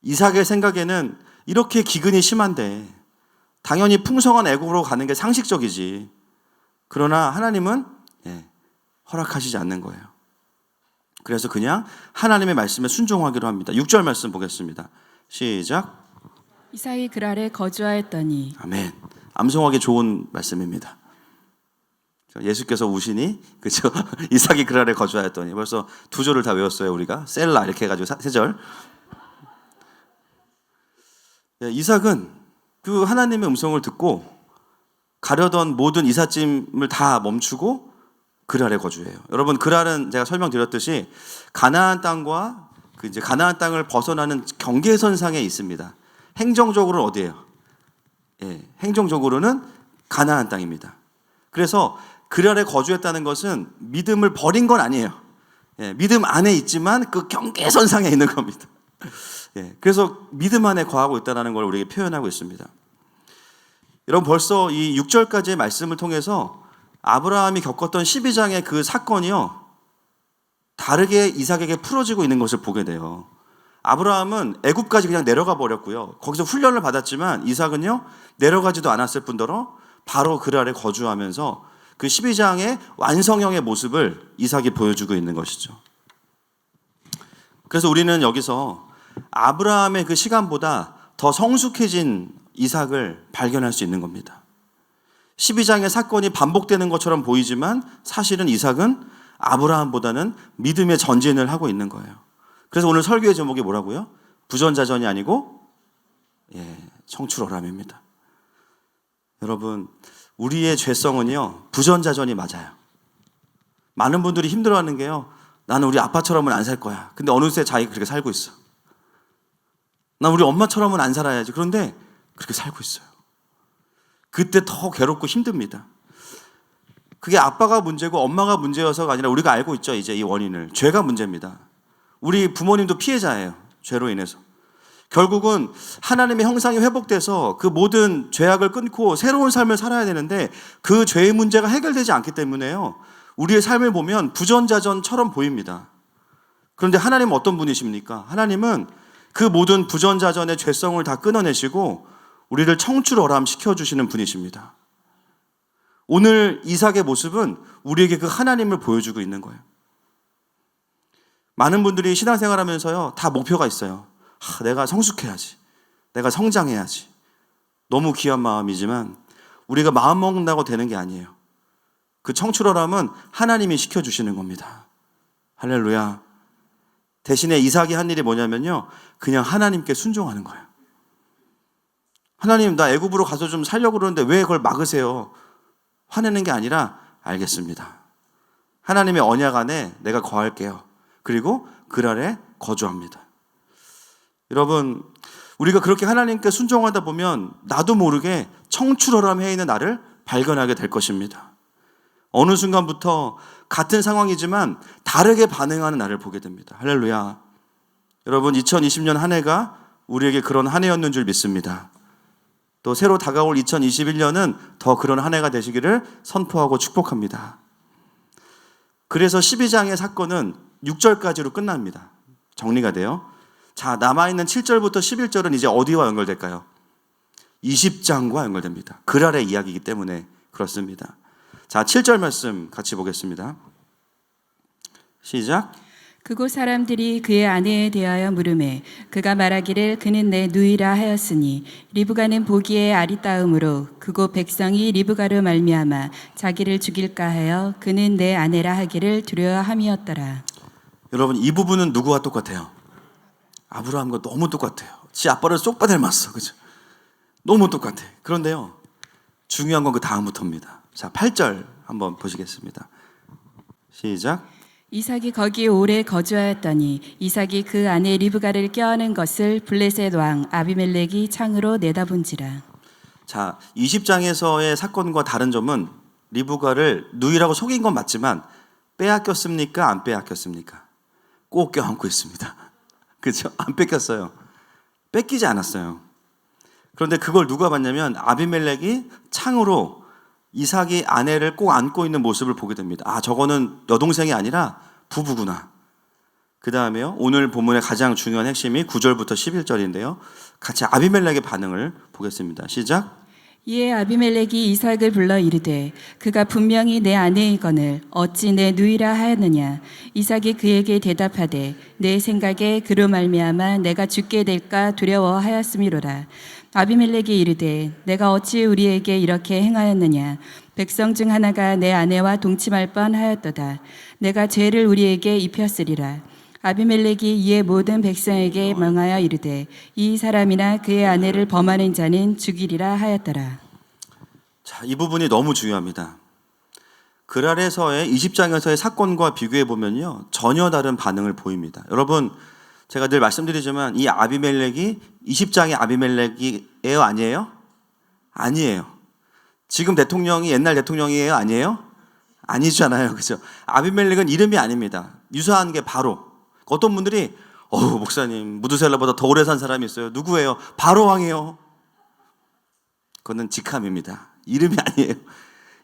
이삭의 생각에는 이렇게 기근이 심한데 당연히 풍성한 애굽으로 가는 게 상식적이지. 그러나 하나님은 허락하시지 않는 거예요. 그래서 그냥 하나님의 말씀에 순종하기로 합니다. 6절 말씀 보겠습니다. 시작. 이삭이 그랄에 거주하였더니. 아멘. 암송하기 좋은 말씀입니다. 예수께서 우시니, 그죠? 이삭이 그랄에 거주하였더니. 벌써 두 절을 다 외웠어요, 우리가. 셀라 이렇게 해가지고 세 절. 이삭은 그 하나님의 음성을 듣고 가려던 모든 이삿짐을 다 멈추고 그랄에 거주해요. 여러분, 그랄은 제가 설명드렸듯이 가나안 땅과 이제 가나안 땅을 벗어나는 경계선상에 있습니다. 행정적으로는 어디예요? 행정적으로는 가나안 땅입니다. 그래서 그랄에 거주했다는 것은 믿음을 버린 건 아니에요. 믿음 안에 있지만 그 경계선상에 있는 겁니다. 그래서 믿음 안에 거하고 있다는 걸 우리에게 표현하고 있습니다. 여러분, 벌써 이 6절까지의 말씀을 통해서 아브라함이 겪었던 12장의 그 사건이요, 다르게 이삭에게 풀어지고 있는 것을 보게 돼요. 아브라함은 애굽까지 그냥 내려가 버렸고요. 거기서 훈련을 받았지만 이삭은요, 내려가지도 않았을 뿐더러 바로 그랄에 거주하면서 그 12장의 완성형의 모습을 이삭이 보여주고 있는 것이죠. 그래서 우리는 여기서 아브라함의 그 시간보다 더 성숙해진 이삭을 발견할 수 있는 겁니다. 12장의 사건이 반복되는 것처럼 보이지만 사실은 이삭은 아브라함보다는 믿음의 전진을 하고 있는 거예요. 그래서 오늘 설교의 제목이 뭐라고요? 부전자전이 아니고 청출어람입니다. 여러분, 우리의 죄성은요, 부전자전이 맞아요. 많은 분들이 힘들어하는 게요, 나는 우리 아빠처럼은 안 살 거야. 근데 어느새 자기가 그렇게 살고 있어. 난 우리 엄마처럼은 안 살아야지. 그런데 그렇게 살고 있어요. 그때 더 괴롭고 힘듭니다. 그게 아빠가 문제고 엄마가 문제여서가 아니라 우리가 알고 있죠, 이제 이 원인을. 죄가 문제입니다. 우리 부모님도 피해자예요, 죄로 인해서. 결국은 하나님의 형상이 회복돼서 그 모든 죄악을 끊고 새로운 삶을 살아야 되는데 그 죄의 문제가 해결되지 않기 때문에요, 우리의 삶을 보면 부전자전처럼 보입니다. 그런데 하나님은 어떤 분이십니까? 하나님은 그 모든 부전자전의 죄성을 다 끊어내시고 우리를 청출어람 시켜주시는 분이십니다. 오늘 이삭의 모습은 우리에게 그 하나님을 보여주고 있는 거예요. 많은 분들이 신앙생활하면서요, 다 목표가 있어요. 내가 성숙해야지, 내가 성장해야지. 너무 귀한 마음이지만 우리가 마음 먹는다고 되는 게 아니에요. 그 청출어람은 하나님이 시켜주시는 겁니다. 할렐루야. 대신에 이삭이 한 일이 뭐냐면요, 그냥 하나님께 순종하는 거예요. 하나님, 나 애굽으로 가서 좀 살려고 그러는데 왜 그걸 막으세요? 화내는 게 아니라 알겠습니다. 하나님의 언약 안에 내가 거할게요. 그리고 그 아래 거주합니다. 여러분, 우리가 그렇게 하나님께 순종하다 보면 나도 모르게 청출어람해 있는 나를 발견하게 될 것입니다. 어느 순간부터 같은 상황이지만 다르게 반응하는 나를 보게 됩니다. 할렐루야. 여러분, 2020년 한 해가 우리에게 그런 한 해였는 줄 믿습니다. 또 새로 다가올 2021년은 더 그런 한 해가 되시기를 선포하고 축복합니다. 그래서 12장의 사건은 6절까지로 끝납니다. 정리가 돼요. 자, 남아있는 7절부터 11절은 이제 어디와 연결될까요? 20장과 연결됩니다. 그랄의 이야기이기 때문에 그렇습니다. 자, 7절 말씀 같이 보겠습니다. 시작. 그곳 사람들이 그의 아내에 대하여 물으매 그가 말하기를 그는 내 누이라 하였으니 리브가는 보기에 아리따움으로 그곳 백성이 리브가로 말미암아 자기를 죽일까 하여 그는 내 아내라 하기를 두려워함이었더라. 여러분, 이 부분은 누구와 똑같아요? 아브라함과 너무 똑같아요. 지 아빠를 쏙 닮았어. 그죠? 너무 똑같아. 그런데요, 중요한 건 그 다음부터입니다. 자, 8절 한번 보시겠습니다. 시작. 이삭이 거기 오래 거주하였더니 이삭이 그 아내 리브가를 껴안은 것을 블레셋 왕 아비멜렉이 창으로 내다본지라. 자, 20장에서의 사건과 다른 점은 리브가를 누이라고 속인 건 맞지만 빼앗겼습니까? 안 빼앗겼습니까? 꼭 껴안고 있습니다. 그렇죠? 안 뺏겼어요. 뺏기지 않았어요. 그런데 그걸 누가 봤냐면 아비멜렉이 창으로 이삭이 아내를 꼭 안고 있는 모습을 보게 됩니다. 아, 저거는 여동생이 아니라 부부구나. 그 다음에요, 오늘 본문의 가장 중요한 핵심이 9절부터 11절인데요. 같이 아비멜렉의 반응을 보겠습니다. 시작. 이에 아비멜렉이 이삭을 불러 이르되 그가 분명히 내 아내이거늘 어찌 내 누이라 하였느냐. 이삭이 그에게 대답하되 내 생각에 그로 말미암아 내가 죽게 될까 두려워하였음이로라. 아비멜렉이 이르되 내가 어찌 우리에게 이렇게 행하였느냐. 백성 중 하나가 내 아내와 동침할 뻔하였도다. 내가 죄를 우리에게 입혔으리라. 아비멜렉이 이에 모든 백성에게 명하여 이르되 이 사람이나 그의 아내를 범하는 자는 죽이리라 하였더라. 자, 이 부분이 너무 중요합니다. 그랄에서의 20장에서의 사건과 비교해 보면요, 전혀 다른 반응을 보입니다. 여러분, 제가 늘 말씀드리지만 이 아비멜렉이 20장의 아비멜렉이에요, 아니에요? 아니에요. 지금 대통령이 옛날 대통령이에요, 아니에요? 아니잖아요. 그죠? 아비멜렉은 이름이 아닙니다. 유사한 게 바로, 어떤 분들이 목사님 무드셀라보다 더 오래 산 사람이 있어요. 누구예요? 바로 왕이에요. 그거는 직함입니다. 이름이 아니에요.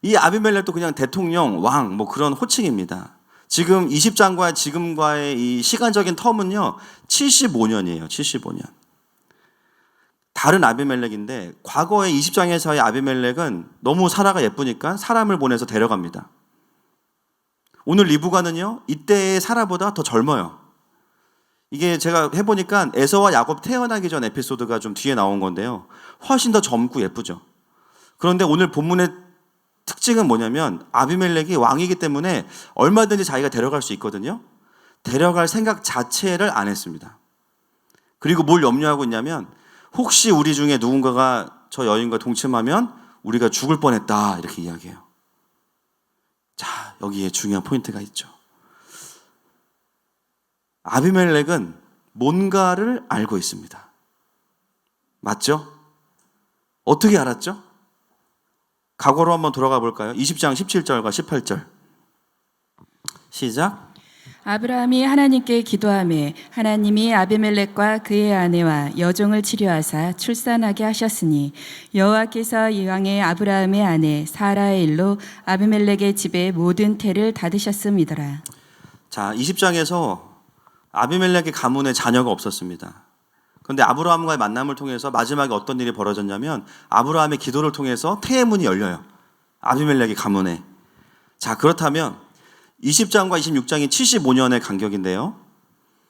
이 아비멜렉도 그냥 대통령, 왕, 뭐 그런 호칭입니다. 지금 20장과 지금과의 이 시간적인 텀은요 75년이에요. 75년. 다른 아비멜렉인데 과거의 20장에서의 아비멜렉은 너무 사라가 예쁘니까 사람을 보내서 데려갑니다. 오늘 리브가는요 이때의 사라보다 더 젊어요. 이게 제가 해보니까 에서와 야곱 태어나기 전 에피소드가 좀 뒤에 나온 건데요, 훨씬 더 젊고 예쁘죠. 그런데 오늘 본문의 특징은 뭐냐면 아비멜렉이 왕이기 때문에 얼마든지 자기가 데려갈 수 있거든요. 데려갈 생각 자체를 안 했습니다. 그리고 뭘 염려하고 있냐면 혹시 우리 중에 누군가가 저 여인과 동침하면 우리가 죽을 뻔했다, 이렇게 이야기해요. 자, 여기에 중요한 포인트가 있죠. 아비멜렉은 뭔가를 알고 있습니다. 맞죠? 어떻게 알았죠? 과거로 한번 돌아가 볼까요? 20장 17절과 18절. 시작. 아브라함이 하나님께 기도하매 하나님이 아비멜렉과 그의 아내와 여종을 치료하사 출산하게 하셨으니 여호와께서 이왕에 아브라함의 아내 사라의 일로 아비멜렉의 집에 모든 태를 닫으셨음이더라. 자, 20장에서 아비멜렉의 가문에 자녀가 없었습니다. 그런데 아브라함과의 만남을 통해서 마지막에 어떤 일이 벌어졌냐면 아브라함의 기도를 통해서 태의 문이 열려요. 아비멜렉의 가문에. 자, 그렇다면 20장과 26장이 75년의 간격인데요,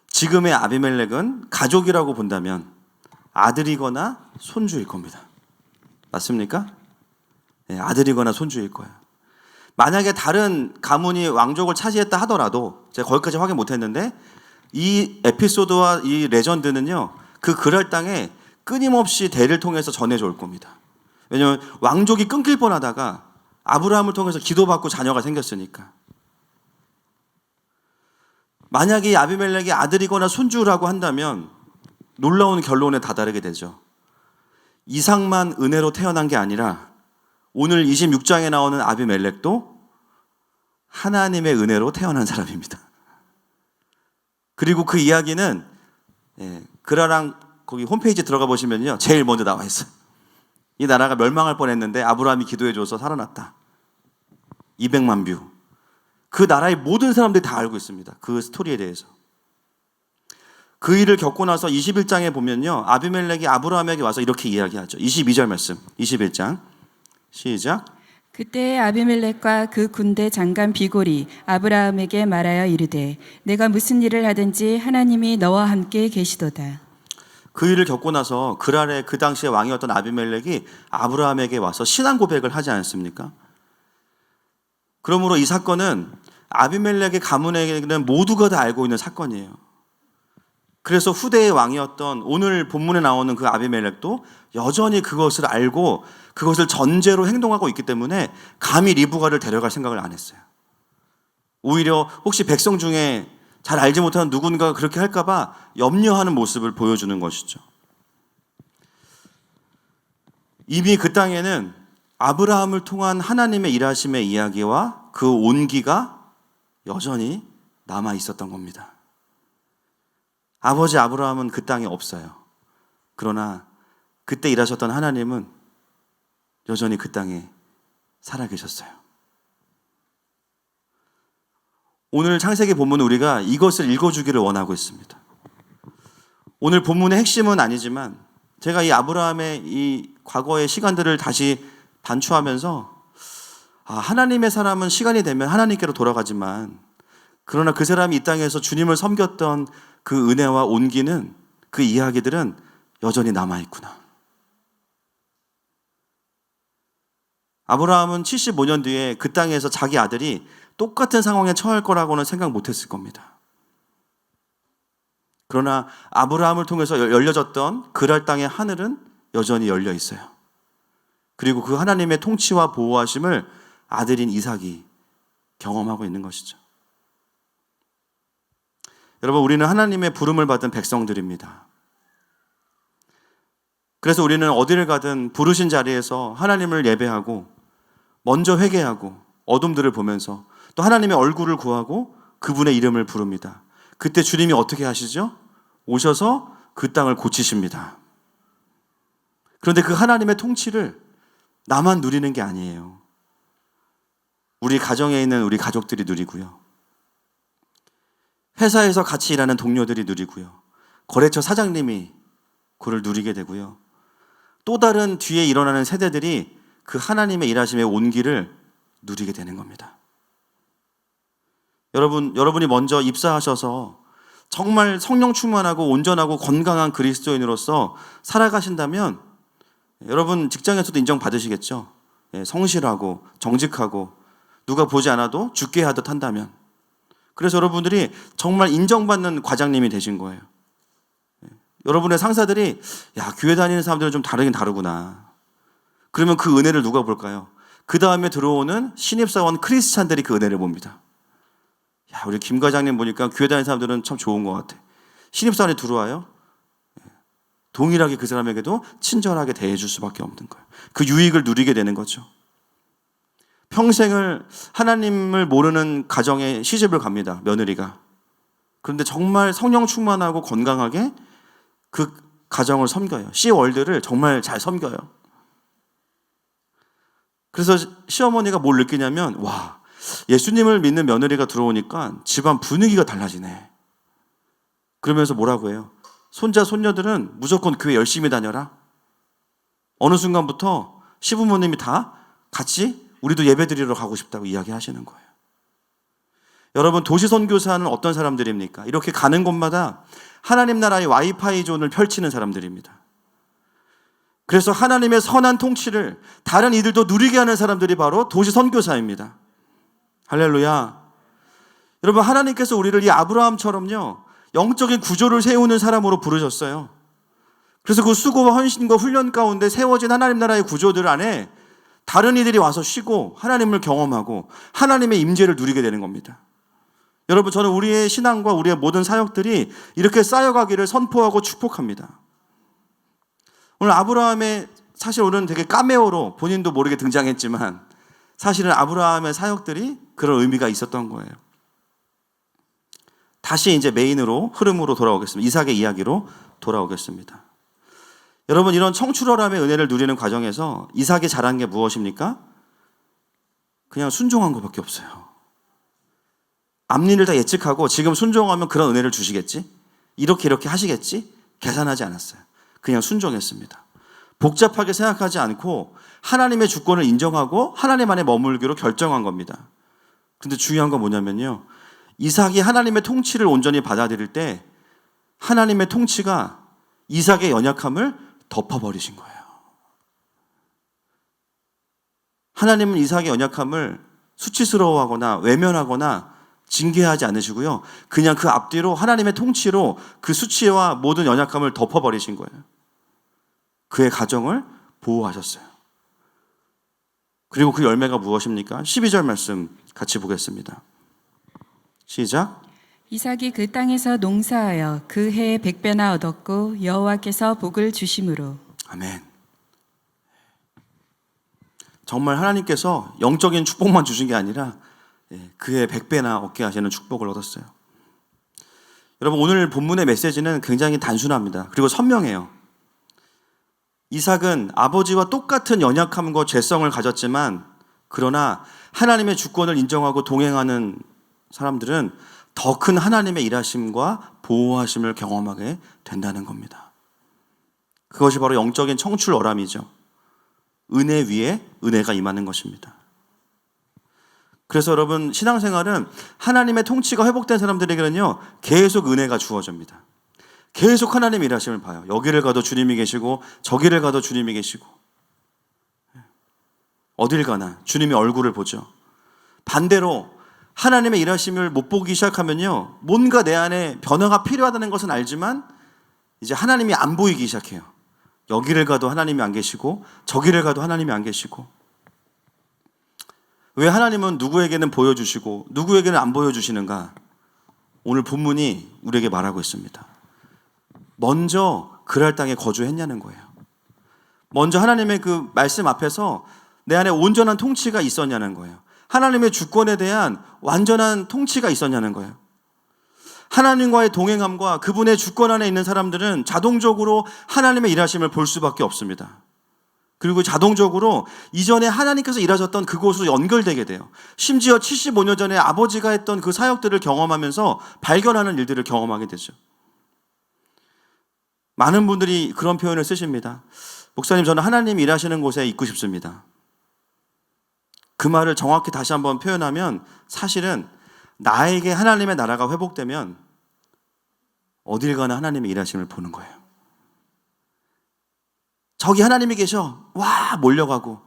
지금의 아비멜렉은 가족이라고 본다면 아들이거나 손주일 겁니다. 맞습니까? 네, 아들이거나 손주일 거예요. 만약에 다른 가문이 왕족을 차지했다 하더라도 제가 거기까지 확인 못했는데 이 에피소드와 이 레전드는요 그 그랄 땅에 끊임없이 대를 통해서 전해져 올 겁니다. 왜냐하면 왕족이 끊길 뻔하다가 아브라함을 통해서 기도받고 자녀가 생겼으니까. 만약에 이 아비멜렉이 아들이거나 손주라고 한다면 놀라운 결론에 다다르게 되죠. 이삭만 은혜로 태어난 게 아니라 오늘 26장에 나오는 아비멜렉도 하나님의 은혜로 태어난 사람입니다. 그리고 그 이야기는 그라랑 거기 홈페이지 들어가 보시면요 제일 먼저 나와 있어요. 이 나라가 멸망할 뻔했는데 아브라함이 기도해줘서 살아났다. 200만 뷰. 그 나라의 모든 사람들이 다 알고 있습니다. 그 스토리에 대해서. 그 일을 겪고 나서 21장에 보면요 아비멜렉이 아브라함에게 와서 이렇게 이야기하죠. 22절 말씀 21장 시작. 그때 아비멜렉과 그 군대 장관 비골이 아브라함에게 말하여 이르되 내가 무슨 일을 하든지 하나님이 너와 함께 계시도다. 그 일을 겪고 나서 그랄의 그 당시에 왕이었던 아비멜렉이 아브라함에게 와서 신앙 고백을 하지 않았습니까? 그러므로 이 사건은 아비멜렉의 가문에게는 모두가 다 알고 있는 사건이에요. 그래서 후대의 왕이었던 오늘 본문에 나오는 그 아비멜렉도 여전히 그것을 알고 그것을 전제로 행동하고 있기 때문에 감히 리브가를 데려갈 생각을 안 했어요. 오히려 혹시 백성 중에 잘 알지 못하는 누군가가 그렇게 할까봐 염려하는 모습을 보여주는 것이죠. 이미 그 땅에는 아브라함을 통한 하나님의 일하심의 이야기와 그 온기가 여전히 남아 있었던 겁니다. 아버지 아브라함은 그 땅에 없어요. 그러나 그때 일하셨던 하나님은 여전히 그 땅에 살아계셨어요. 오늘 창세기 본문은 우리가 이것을 읽어주기를 원하고 있습니다. 오늘 본문의 핵심은 아니지만 제가 이 아브라함의 이 과거의 시간들을 다시 반추하면서 하나님의 사람은 시간이 되면 하나님께로 돌아가지만 그러나 그 사람이 이 땅에서 주님을 섬겼던 그 은혜와 온기는 그 이야기들은 여전히 남아있구나. 아브라함은 75년 뒤에 그 땅에서 자기 아들이 똑같은 상황에 처할 거라고는 생각 못했을 겁니다. 그러나 아브라함을 통해서 열려졌던 그랄 땅의 하늘은 여전히 열려 있어요. 그리고 그 하나님의 통치와 보호하심을 아들인 이삭이 경험하고 있는 것이죠. 여러분, 우리는 하나님의 부름을 받은 백성들입니다. 그래서 우리는 어디를 가든 부르신 자리에서 하나님을 예배하고 먼저 회개하고 어둠들을 보면서 또 하나님의 얼굴을 구하고 그분의 이름을 부릅니다. 그때 주님이 어떻게 하시죠? 오셔서 그 땅을 고치십니다. 그런데 그 하나님의 통치를 나만 누리는 게 아니에요. 우리 가정에 있는 우리 가족들이 누리고요. 회사에서 같이 일하는 동료들이 누리고요. 거래처 사장님이 그를 누리게 되고요. 또 다른 뒤에 일어나는 세대들이 그 하나님의 일하심의 온기를 누리게 되는 겁니다. 여러분이 먼저 입사하셔서 정말 성령 충만하고 온전하고 건강한 그리스도인으로서 살아가신다면 여러분 직장에서도 인정받으시겠죠. 성실하고 정직하고 누가 보지 않아도 죽게 하듯 한다면. 그래서 여러분들이 정말 인정받는 과장님이 되신 거예요. 여러분의 상사들이 교회 다니는 사람들은 좀 다르긴 다르구나. 그러면 그 은혜를 누가 볼까요? 그 다음에 들어오는 신입사원 크리스찬들이 그 은혜를 봅니다. 우리 김 과장님 보니까 교회 다니는 사람들은 참 좋은 것 같아. 신입사원이 들어와요. 동일하게 그 사람에게도 친절하게 대해줄 수밖에 없는 거예요. 그 유익을 누리게 되는 거죠. 평생을 하나님을 모르는 가정에 시집을 갑니다. 며느리가. 그런데 정말 성령 충만하고 건강하게 그 가정을 섬겨요. C월드를 정말 잘 섬겨요. 그래서 시어머니가 뭘 느끼냐면 예수님을 믿는 며느리가 들어오니까 집안 분위기가 달라지네. 그러면서 뭐라고 해요? 손자 손녀들은 무조건 교회 열심히 다녀라. 어느 순간부터 시부모님이 다 같이 우리도 예배 드리러 가고 싶다고 이야기하시는 거예요. 여러분, 도시 선교사는 어떤 사람들입니까? 이렇게 가는 곳마다 하나님 나라의 와이파이 존을 펼치는 사람들입니다. 그래서 하나님의 선한 통치를 다른 이들도 누리게 하는 사람들이 바로 도시 선교사입니다. 할렐루야. 여러분, 하나님께서 우리를 이 아브라함처럼요, 영적인 구조를 세우는 사람으로 부르셨어요. 그래서 그 수고와 헌신과 훈련 가운데 세워진 하나님 나라의 구조들 안에 다른 이들이 와서 쉬고 하나님을 경험하고 하나님의 임재를 누리게 되는 겁니다. 여러분, 저는 우리의 신앙과 우리의 모든 사역들이 이렇게 쌓여가기를 선포하고 축복합니다. 오늘 아브라함의, 사실 오늘은 되게 카메오로 본인도 모르게 등장했지만 사실은 아브라함의 사역들이 그런 의미가 있었던 거예요. 다시 이제 메인으로, 흐름으로 돌아오겠습니다. 이삭의 이야기로 돌아오겠습니다. 여러분, 이런 청출어람의 은혜를 누리는 과정에서 이삭이 잘한 게 무엇입니까? 그냥 순종한 것밖에 없어요. 앞일을 다 예측하고 지금 순종하면 그런 은혜를 주시겠지? 이렇게 하시겠지? 계산하지 않았어요. 그냥 순종했습니다. 복잡하게 생각하지 않고 하나님의 주권을 인정하고 하나님 안에 머물기로 결정한 겁니다. 그런데 중요한 건 뭐냐면요, 이삭이 하나님의 통치를 온전히 받아들일 때 하나님의 통치가 이삭의 연약함을 덮어버리신 거예요. 하나님은 이삭의 연약함을 수치스러워하거나 외면하거나 징계하지 않으시고요, 그냥 그 앞뒤로 하나님의 통치로 그 수치와 모든 연약함을 덮어버리신 거예요. 그의 가정을 보호하셨어요. 그리고 그 열매가 무엇입니까? 12절 말씀 같이 보겠습니다. 시작. 이삭이 그 땅에서 농사하여 그 해에 100배나 얻었고 여호와께서 복을 주심으로. 아멘. 정말 하나님께서 영적인 축복만 주신 게 아니라 그의 100배나 얻게 하시는 축복을 얻었어요. 여러분, 오늘 본문의 메시지는 굉장히 단순합니다. 그리고 선명해요. 이삭은 아버지와 똑같은 연약함과 죄성을 가졌지만, 그러나 하나님의 주권을 인정하고 동행하는 사람들은 더 큰 하나님의 일하심과 보호하심을 경험하게 된다는 겁니다. 그것이 바로 영적인 청출어람이죠. 은혜 위에 은혜가 임하는 것입니다. 그래서 여러분, 신앙생활은 하나님의 통치가 회복된 사람들에게는요, 계속 은혜가 주어집니다. 계속 하나님의 일하심을 봐요. 여기를 가도 주님이 계시고 저기를 가도 주님이 계시고, 어딜 가나 주님의 얼굴을 보죠. 반대로 하나님의 일하심을 못 보기 시작하면요, 뭔가 내 안에 변화가 필요하다는 것은 알지만 이제 하나님이 안 보이기 시작해요. 여기를 가도 하나님이 안 계시고 저기를 가도 하나님이 안 계시고. 왜 하나님은 누구에게는 보여주시고 누구에게는 안 보여주시는가? 오늘 본문이 우리에게 말하고 있습니다. 먼저 그랄 땅에 거주했냐는 거예요. 먼저 하나님의 그 말씀 앞에서 내 안에 온전한 통치가 있었냐는 거예요. 하나님의 주권에 대한 완전한 통치가 있었냐는 거예요. 하나님과의 동행함과 그분의 주권 안에 있는 사람들은 자동적으로 하나님의 일하심을 볼 수밖에 없습니다. 그리고 자동적으로 이전에 하나님께서 일하셨던 그곳으로 연결되게 돼요. 심지어 75년 전에 아버지가 했던 그 사역들을 경험하면서 발견하는 일들을 경험하게 되죠. 많은 분들이 그런 표현을 쓰십니다. 목사님, 저는 하나님이 일하시는 곳에 있고 싶습니다. 그 말을 정확히 다시 한번 표현하면, 사실은 나에게 하나님의 나라가 회복되면 어딜 가나 하나님의 일하심을 보는 거예요. 저기 하나님이 계셔, 와 몰려가고,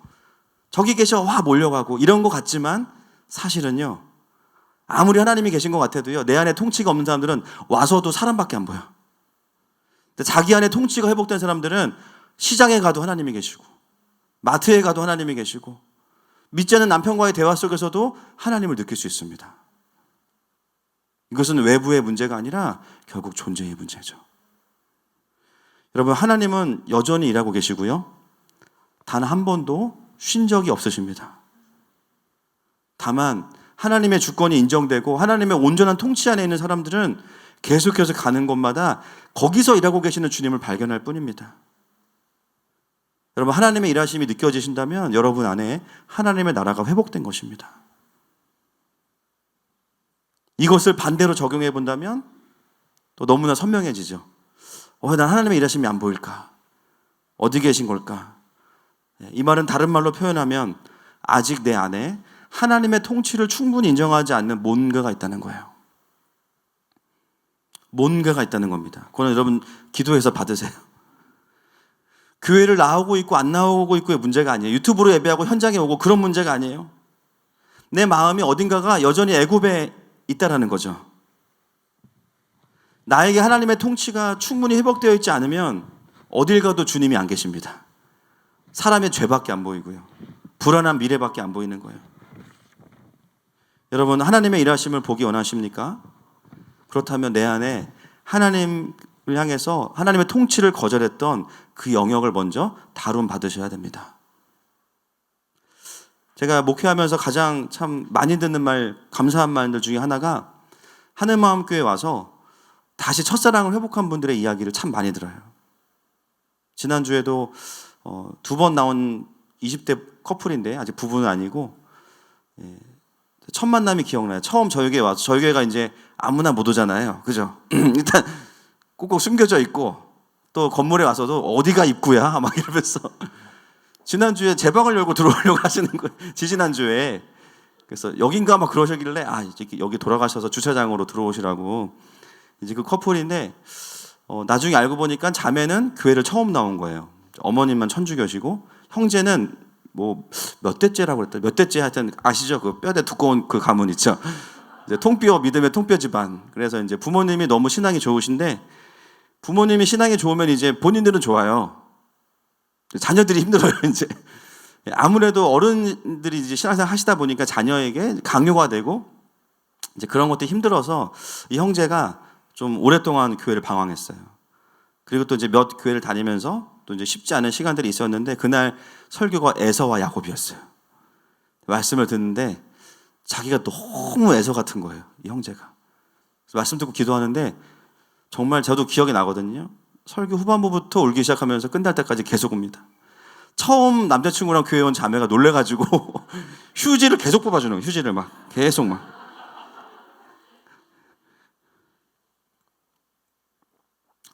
저기 계셔, 와 몰려가고, 이런 것 같지만 사실은요, 아무리 하나님이 계신 것 같아도요, 내 안에 통치가 없는 사람들은 와서도 사람밖에 안 보여. 근데 자기 안에 통치가 회복된 사람들은 시장에 가도 하나님이 계시고 마트에 가도 하나님이 계시고 믿지 않는 남편과의 대화 속에서도 하나님을 느낄 수 있습니다. 이것은 외부의 문제가 아니라 결국 존재의 문제죠. 여러분, 하나님은 여전히 일하고 계시고요, 단 한 번도 쉰 적이 없으십니다. 다만 하나님의 주권이 인정되고 하나님의 온전한 통치 안에 있는 사람들은 계속해서 가는 곳마다 거기서 일하고 계시는 주님을 발견할 뿐입니다. 여러분, 하나님의 일하심이 느껴지신다면 여러분 안에 하나님의 나라가 회복된 것입니다. 이것을 반대로 적용해 본다면 또 너무나 선명해지죠. 난 하나님의 일하심이 안 보일까? 어디 계신 걸까? 이 말은 다른 말로 표현하면 아직 내 안에 하나님의 통치를 충분히 인정하지 않는 뭔가가 있다는 거예요. 뭔가가 있다는 겁니다. 그건 여러분 기도해서 받으세요. 교회를 나오고 있고 안 나오고 있고의 문제가 아니에요. 유튜브로 예배하고 현장에 오고 그런 문제가 아니에요. 내 마음이 어딘가가 여전히 애굽에 있다라는 거죠. 나에게 하나님의 통치가 충분히 회복되어 있지 않으면 어딜 가도 주님이 안 계십니다. 사람의 죄밖에 안 보이고요. 불안한 미래밖에 안 보이는 거예요. 여러분, 하나님의 일하심을 보기 원하십니까? 그렇다면 내 안에 하나님을 향해서 하나님의 통치를 거절했던 그 영역을 먼저 다룬 받으셔야 됩니다. 제가 목회하면서 가장 참 많이 듣는 말, 감사한 말들 중에 하나가 하늘마음교회에 와서 다시 첫사랑을 회복한 분들의 이야기를 참 많이 들어요. 지난주에도 2번 나온 20대 커플인데 아직 부부는 아니고 첫 만남이 기억나요. 처음 저희 교회에 와서, 저희 교회가 이제 아무나 못 오잖아요. 그죠? 일단 꼭꼭 숨겨져 있고 또 건물에 와서도 어디가 입구야? 막 이러면서 지난주에 제 방을 열고 들어오려고 하시는 거예요. 지난주에. 그래서 여긴가 막 그러시길래 이제 여기 돌아가셔서 주차장으로 들어오시라고. 이제 그 커플인데 나중에 알고 보니까 자매는 교회를 처음 나온 거예요. 어머님만 천주교시고 형제는 뭐 몇 대째라고 그랬다. 몇 대째 하여튼 아시죠? 그 뼈대 두꺼운 그 가문 있죠. 이제 통뼈 믿음의 통뼈 집안. 그래서 이제 부모님이 너무 신앙이 좋으신데 부모님이 신앙이 좋으면 이제 본인들은 좋아요. 자녀들이 힘들어요, 이제. 아무래도 어른들이 이제 신앙생활 하시다 보니까 자녀에게 강요가 되고 이제 그런 것들이 힘들어서 이 형제가 좀 오랫동안 교회를 방황했어요. 그리고 또 이제 몇 교회를 다니면서 또 이제 쉽지 않은 시간들이 있었는데 그날 설교가 에서와 야곱이었어요. 말씀을 듣는데 자기가 너무 에서 같은 거예요, 이 형제가. 그래서 말씀 듣고 기도하는데 정말 저도 기억이 나거든요. 설교 후반부부터 울기 시작하면서 끝날 때까지 계속 웁니다. 처음 남자친구랑 교회 온 자매가 놀래가지고 휴지를 계속 뽑아주는 거예요. 휴지를 막 계속 막.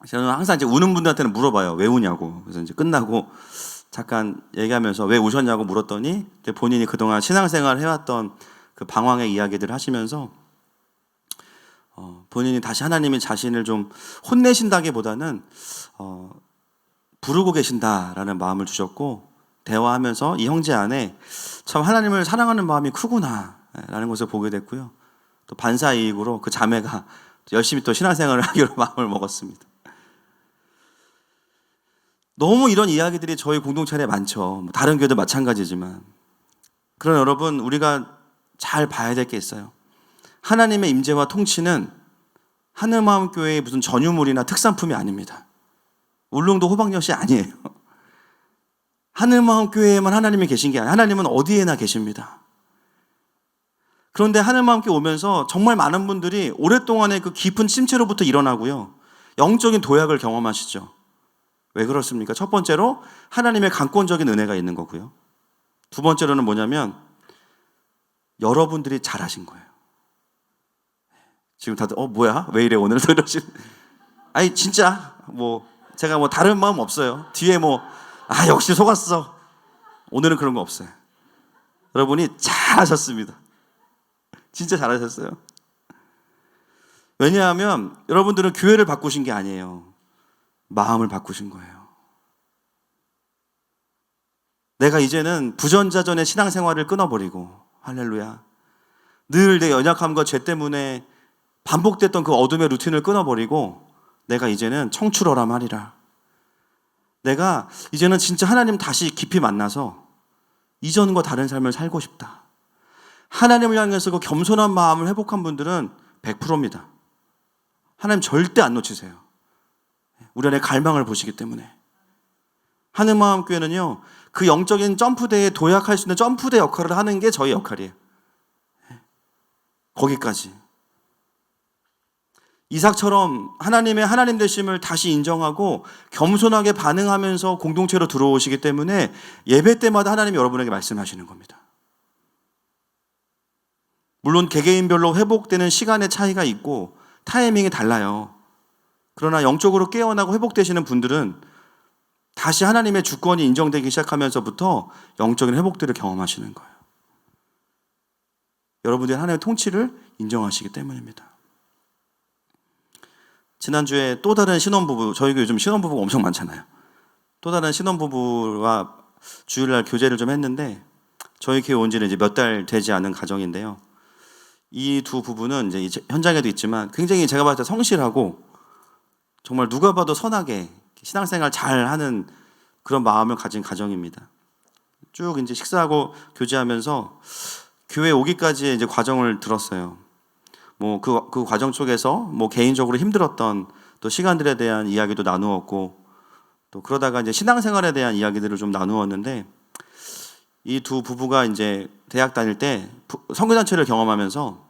저는 항상 이제 우는 분들한테는 물어봐요. 왜 우냐고. 그래서 이제 끝나고 잠깐 얘기하면서 왜 우셨냐고 물었더니 이제 본인이 그동안 신앙생활을 해왔던 그 방황의 이야기들을 하시면서 본인이 다시 하나님이 자신을 좀 혼내신다기보다는 부르고 계신다라는 마음을 주셨고 대화하면서 이 형제 안에 참 하나님을 사랑하는 마음이 크구나라는 것을 보게 됐고요. 또 반사이익으로 그 자매가 열심히 또 신앙생활을 하기로 마음을 먹었습니다. 너무 이런 이야기들이 저희 공동체 안에 많죠. 다른 교회도 마찬가지지만. 그러나 여러분, 우리가 잘 봐야 될 게 있어요. 하나님의 임재와 통치는 하늘마음교회의 무슨 전유물이나 특산품이 아닙니다. 울릉도 호박엿이 아니에요. 하늘마음교회에만 하나님이 계신 게 아니에요. 하나님은 어디에나 계십니다. 그런데 하늘마음교회 오면서 정말 많은 분들이 오랫동안의 그 깊은 침체로부터 일어나고요. 영적인 도약을 경험하시죠. 왜 그렇습니까? 첫 번째로 하나님의 강권적인 은혜가 있는 거고요. 두 번째로는 뭐냐면 여러분들이 잘하신 거예요. 지금 다들 뭐야? 왜 이래 오늘? 아니 진짜 제가 다른 마음 없어요. 뒤에 역시 속았어. 오늘은 그런 거 없어요. 여러분이 잘하셨습니다. 진짜 잘하셨어요. 왜냐하면 여러분들은 교회를 바꾸신 게 아니에요. 마음을 바꾸신 거예요. 내가 이제는 부전자전의 신앙생활을 끊어버리고 할렐루야. 늘 내 연약함과 죄 때문에 반복됐던 그 어둠의 루틴을 끊어버리고 내가 이제는 청출어람 하리라. 내가 이제는 진짜 하나님 다시 깊이 만나서 이전과 다른 삶을 살고 싶다. 하나님을 향해서 그 겸손한 마음을 회복한 분들은 100%입니다. 하나님 절대 안 놓치세요. 우리 안에 갈망을 보시기 때문에. 하늘마음교회는요, 그 영적인 점프대에 도약할 수 있는 점프대 역할을 하는 게 저희 역할이에요. 거기까지. 이삭처럼 하나님의 하나님 되심을 다시 인정하고 겸손하게 반응하면서 공동체로 들어오시기 때문에 예배 때마다 하나님이 여러분에게 말씀하시는 겁니다. 물론 개개인별로 회복되는 시간의 차이가 있고 타이밍이 달라요. 그러나 영적으로 깨어나고 회복되시는 분들은 다시 하나님의 주권이 인정되기 시작하면서부터 영적인 회복들을 경험하시는 거예요. 여러분들이 하나님의 통치를 인정하시기 때문입니다. 지난주에 또 다른 신혼부부, 저희 교회 요즘 신혼부부가 엄청 많잖아요. 또 다른 신혼부부와 주일날 교제를 좀 했는데 저희 교회 온 지는 이제 몇 달 되지 않은 가정인데요. 이 두 부부는 이제 현장에도 있지만 굉장히 제가 봤을 때 성실하고 정말 누가 봐도 선하게 신앙생활 잘 하는 그런 마음을 가진 가정입니다. 쭉 이제 식사하고 교제하면서 교회 오기까지의 이제 과정을 들었어요. 뭐 그 과정 속에서 뭐 개인적으로 힘들었던 또 시간들에 대한 이야기도 나누었고 또 그러다가 이제 신앙생활에 대한 이야기들을 좀 나누었는데 이 두 부부가 이제 대학 다닐 때 선교단체를 경험하면서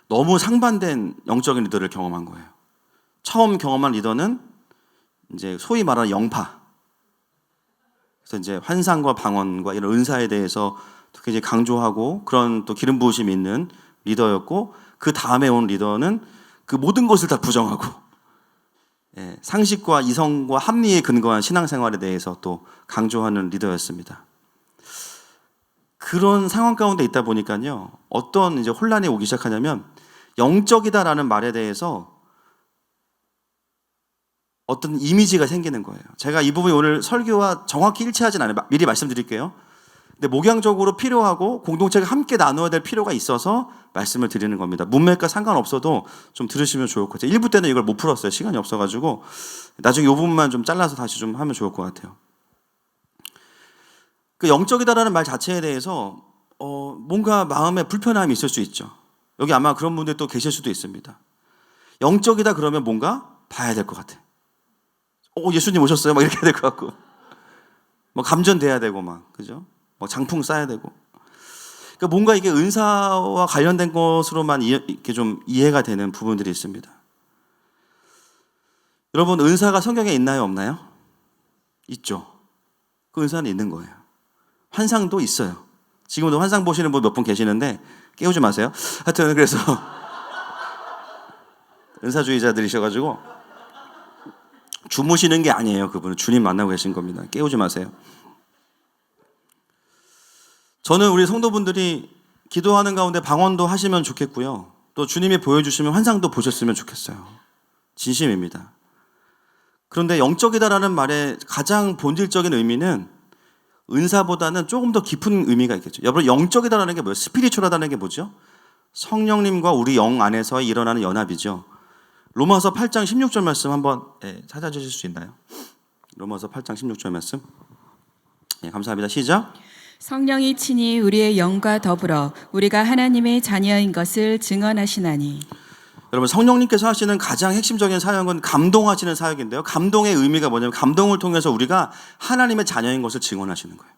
너무 상반된 영적인 리더를 경험한 거예요. 처음 경험한 리더는 이제 소위 말하는 영파. 그래서 이제 환상과 방언과 이런 은사에 대해서 굉장히 강조하고 그런 또 기름 부으심이 있는 리더였고 그 다음에 온 리더는 그 모든 것을 다 부정하고 상식과 이성과 합리에 근거한 신앙생활에 대해서 또 강조하는 리더였습니다. 그런 상황 가운데 있다 보니까요, 어떤 이제 혼란이 오기 시작하냐면 영적이다라는 말에 대해서 어떤 이미지가 생기는 거예요. 제가 이 부분이 오늘 설교와 정확히 일치하진 않아요. 미리 말씀드릴게요. 근데 목양적으로 필요하고 공동체가 함께 나누어야 될 필요가 있어서 말씀을 드리는 겁니다. 문맥과 상관없어도 좀 들으시면 좋을 것 같아요. 1부 때는 이걸 못 풀었어요. 시간이 없어가지고 나중에 이 부분만 좀 잘라서 다시 좀 하면 좋을 것 같아요. 그 영적이다라는 말 자체에 대해서 뭔가 마음에 불편함이 있을 수 있죠. 여기 아마 그런 분들 또 계실 수도 있습니다. 영적이다 그러면 뭔가 봐야 될 것 같아. 예수님 오셨어요? 막 이렇게 해야 될 것 같고, 뭐 감전돼야 되고 막 그죠? 뭐 장풍 쌓아야 되고. 그러니까 뭔가 이게 은사와 관련된 것으로만 이렇게 좀 이해가 되는 부분들이 있습니다. 여러분 은사가 성경에 있나요, 없나요? 있죠. 그 은사는 있는 거예요. 환상도 있어요. 지금도 환상 보시는 분 몇 분 계시는데 깨우지 마세요. 하여튼 그래서 은사주의자들이셔가지고 주무시는 게 아니에요. 그분은 주님 만나고 계신 겁니다. 깨우지 마세요. 저는 우리 성도분들이 기도하는 가운데 방언도 하시면 좋겠고요. 또 주님이 보여주시면 환상도 보셨으면 좋겠어요. 진심입니다. 그런데 영적이다라는 말의 가장 본질적인 의미는 은사보다는 조금 더 깊은 의미가 있겠죠. 여러분 영적이다라는 게 뭐예요? 스피리추얼하다는 게 뭐죠? 성령님과 우리 영 안에서 일어나는 연합이죠. 로마서 8장 16절 말씀 한번 찾아주실 수 있나요? 로마서 8장 16절 말씀. 감사합니다. 시작. 성령이 친히 우리의 영과 더불어 우리가 하나님의 자녀인 것을 증언하시나니. 여러분 성령님께서 하시는 가장 핵심적인 사역은 감동하시는 사역인데요. 감동의 의미가 뭐냐면 감동을 통해서 우리가 하나님의 자녀인 것을 증언하시는 거예요.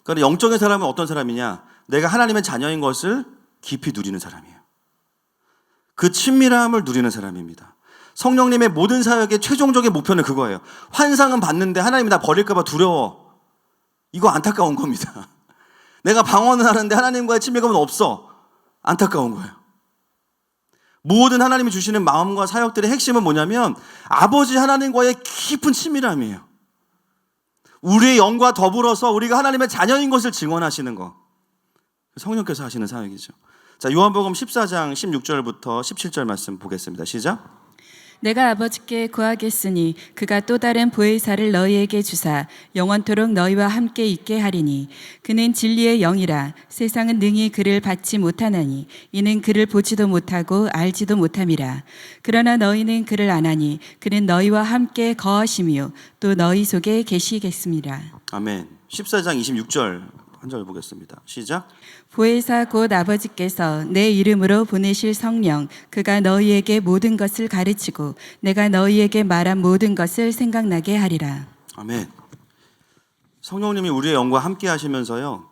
그러니까 영적인 사람은 어떤 사람이냐? 내가 하나님의 자녀인 것을 깊이 누리는 사람이에요. 그 친밀함을 누리는 사람입니다. 성령님의 모든 사역의 최종적인 목표는 그거예요. 환상은 봤는데 하나님이 나 버릴까 봐 두려워. 이거 안타까운 겁니다. 내가 방언을 하는데 하나님과의 친밀감은 없어. 안타까운 거예요. 모든 하나님이 주시는 마음과 사역들의 핵심은 뭐냐면 아버지 하나님과의 깊은 친밀함이에요. 우리의 영과 더불어서 우리가 하나님의 자녀인 것을 증언하시는 것. 성령께서 하시는 사역이죠. 자, 요한복음 14장 16절부터 17절 말씀 보겠습니다. 시작. 내가 아버지께 구하겠으니 그가 또 다른 보혜사를 너희에게 주사 영원토록 너희와 함께 있게 하리니 그는 진리의 영이라. 세상은 능히 그를 받지 못하나니 이는 그를 보지도 못하고 알지도 못함이라. 그러나 너희는 그를 아나니 그는 너희와 함께 거하시며 또 너희 속에 계시겠습니다. 아멘. 14장 26절 한 절 보겠습니다. 시작. 보혜사 곧 아버지께서 내 이름으로 보내실 성령 그가 너희에게 모든 것을 가르치고 내가 너희에게 말한 모든 것을 생각나게 하리라. 아멘. 성령님이 우리의 영과 함께 하시면서요,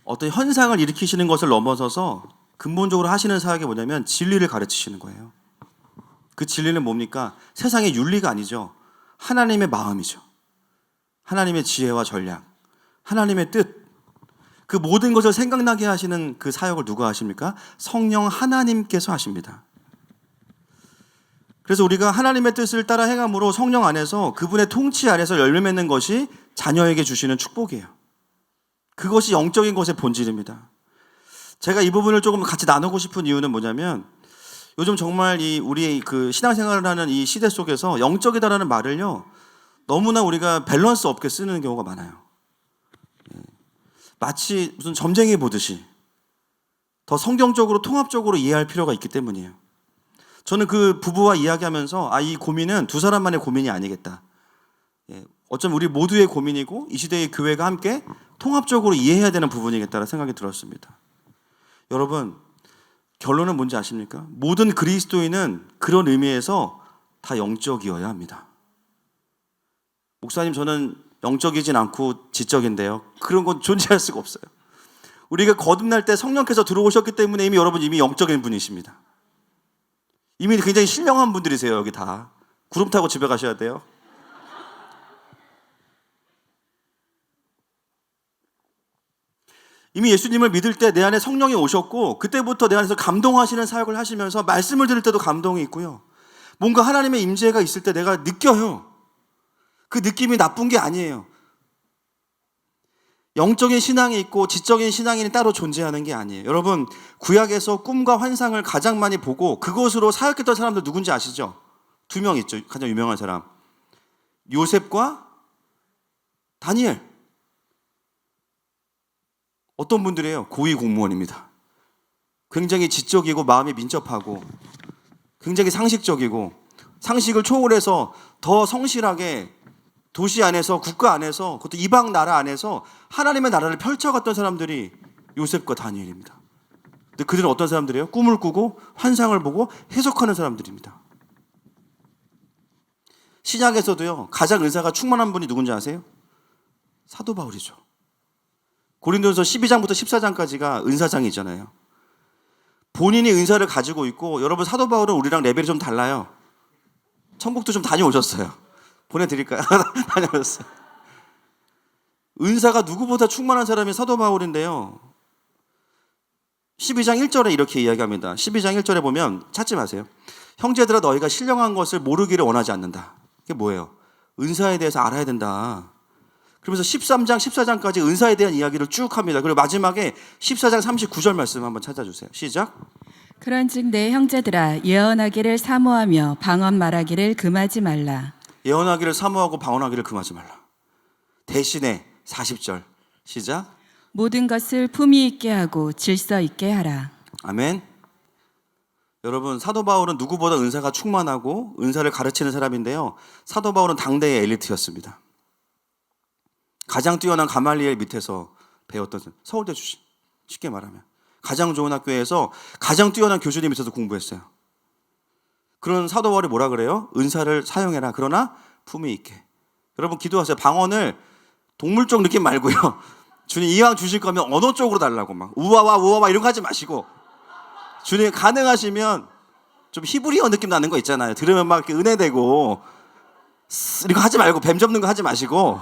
어떤 현상을 일으키시는 것을 넘어서서 근본적으로 하시는 사역이 뭐냐면 진리를 가르치시는 거예요. 그 진리는 뭡니까? 세상의 윤리가 아니죠. 하나님의 마음이죠. 하나님의 지혜와 전략, 하나님의 뜻, 그 모든 것을 생각나게 하시는 그 사역을 누가 하십니까? 성령 하나님께서 하십니다. 그래서 우리가 하나님의 뜻을 따라 행함으로 성령 안에서 그분의 통치 아래서 열매 맺는 것이 자녀에게 주시는 축복이에요. 그것이 영적인 것의 본질입니다. 제가 이 부분을 조금 같이 나누고 싶은 이유는 뭐냐면 요즘 정말 우리의 그 신앙생활을 하는 이 시대 속에서 영적이다라는 말을요, 너무나 우리가 밸런스 없게 쓰는 경우가 많아요. 마치 무슨 점쟁이 보듯이 더 성경적으로 통합적으로 이해할 필요가 있기 때문이에요. 저는 그 부부와 이야기하면서 이 고민은 두 사람만의 고민이 아니겠다. 어쩌면 우리 모두의 고민이고 이 시대의 교회가 함께 통합적으로 이해해야 되는 부분이겠다는 생각이 들었습니다. 여러분, 결론은 뭔지 아십니까? 모든 그리스도인은 그런 의미에서 다 영적이어야 합니다. 목사님, 저는 영적이진 않고 지적인데요. 그런 건 존재할 수가 없어요. 우리가 거듭날 때 성령께서 들어오셨기 때문에 이미 여러분 이미 영적인 분이십니다. 이미 굉장히 신령한 분들이세요. 여기 다 구름 타고 집에 가셔야 돼요. 이미 예수님을 믿을 때 내 안에 성령이 오셨고 그때부터 내 안에서 감동하시는 사역을 하시면서 말씀을 들을 때도 감동이 있고요. 뭔가 하나님의 임재가 있을 때 내가 느껴요. 그 느낌이 나쁜 게 아니에요. 영적인 신앙이 있고 지적인 신앙인이 따로 존재하는 게 아니에요. 여러분, 구약에서 꿈과 환상을 가장 많이 보고 그것으로 사역했던 사람들 누군지 아시죠? 2명 있죠. 가장 유명한 사람. 요셉과 다니엘. 어떤 분들이에요? 고위 공무원입니다. 굉장히 지적이고 마음이 민첩하고 굉장히 상식적이고 상식을 초월해서 더 성실하게 도시 안에서 국가 안에서 그것도 이방 나라 안에서 하나님의 나라를 펼쳐갔던 사람들이 요셉과 다니엘입니다. 근데 그들은 어떤 사람들이에요? 꿈을 꾸고 환상을 보고 해석하는 사람들입니다. 신약에서도요, 가장 은사가 충만한 분이 누군지 아세요? 사도 바울이죠. 고린도전서 12장부터 14장까지가 은사장이잖아요. 본인이 은사를 가지고 있고, 여러분 사도 바울은 우리랑 레벨이 좀 달라요. 천국도 좀 다녀오셨어요. 보내드릴까요? 다녀오셨어요. 은사가 누구보다 충만한 사람이 사도 바울인데요. 12장 1절에 이렇게 이야기합니다. 12장 1절에 보면 찾지 마세요. 형제들아, 너희가 신령한 것을 모르기를 원하지 않는다. 이게 뭐예요? 은사에 대해서 알아야 된다. 그러면서 13장, 14장까지 은사에 대한 이야기를 쭉 합니다. 그리고 마지막에 14장 39절 말씀 한번 찾아주세요. 시작. 그런즉 내 형제들아 예언하기를 사모하며 방언 말하기를 금하지 말라. 예언하기를 사모하고 방언하기를 금하지 말라. 대신에 40절 시작. 모든 것을 품위 있게 하고 질서 있게 하라. 아멘. 여러분, 사도 바울은 누구보다 은사가 충만하고 은사를 가르치는 사람인데요. 사도 바울은 당대의 엘리트였습니다. 가장 뛰어난 가말리엘 밑에서 배웠던 서울대 출신, 쉽게 말하면 가장 좋은 학교에서 가장 뛰어난 교수님 밑에서 공부했어요. 그런 사도 바울이 뭐라 그래요? 은사를 사용해라. 그러나 품위 있게. 여러분 기도하세요. 방언을 동물적 느낌 말고요. 주님 이왕 주실 거면 언어 쪽으로 달라고 막 우와와 우와와 이런 거 하지 마시고, 주님 가능하시면 좀 히브리어 느낌 나는 거 있잖아요. 들으면 막 이렇게 은혜되고 이거 하지 말고 뱀 접는 거 하지 마시고,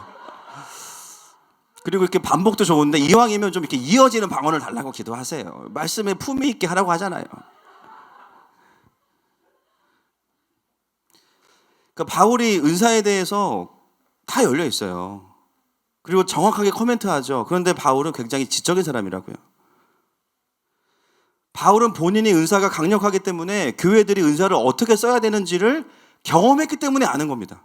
그리고 이렇게 반복도 좋은데 이왕이면 좀 이렇게 이어지는 방언을 달라고 기도하세요. 말씀에 품위 있게 하라고 하잖아요. 그러니까 바울이 은사에 대해서 다 열려 있어요. 그리고 정확하게 코멘트하죠. 그런데 바울은 굉장히 지적인 사람이라고요. 바울은 본인이 은사가 강력하기 때문에 교회들이 은사를 어떻게 써야 되는지를 경험했기 때문에 아는 겁니다.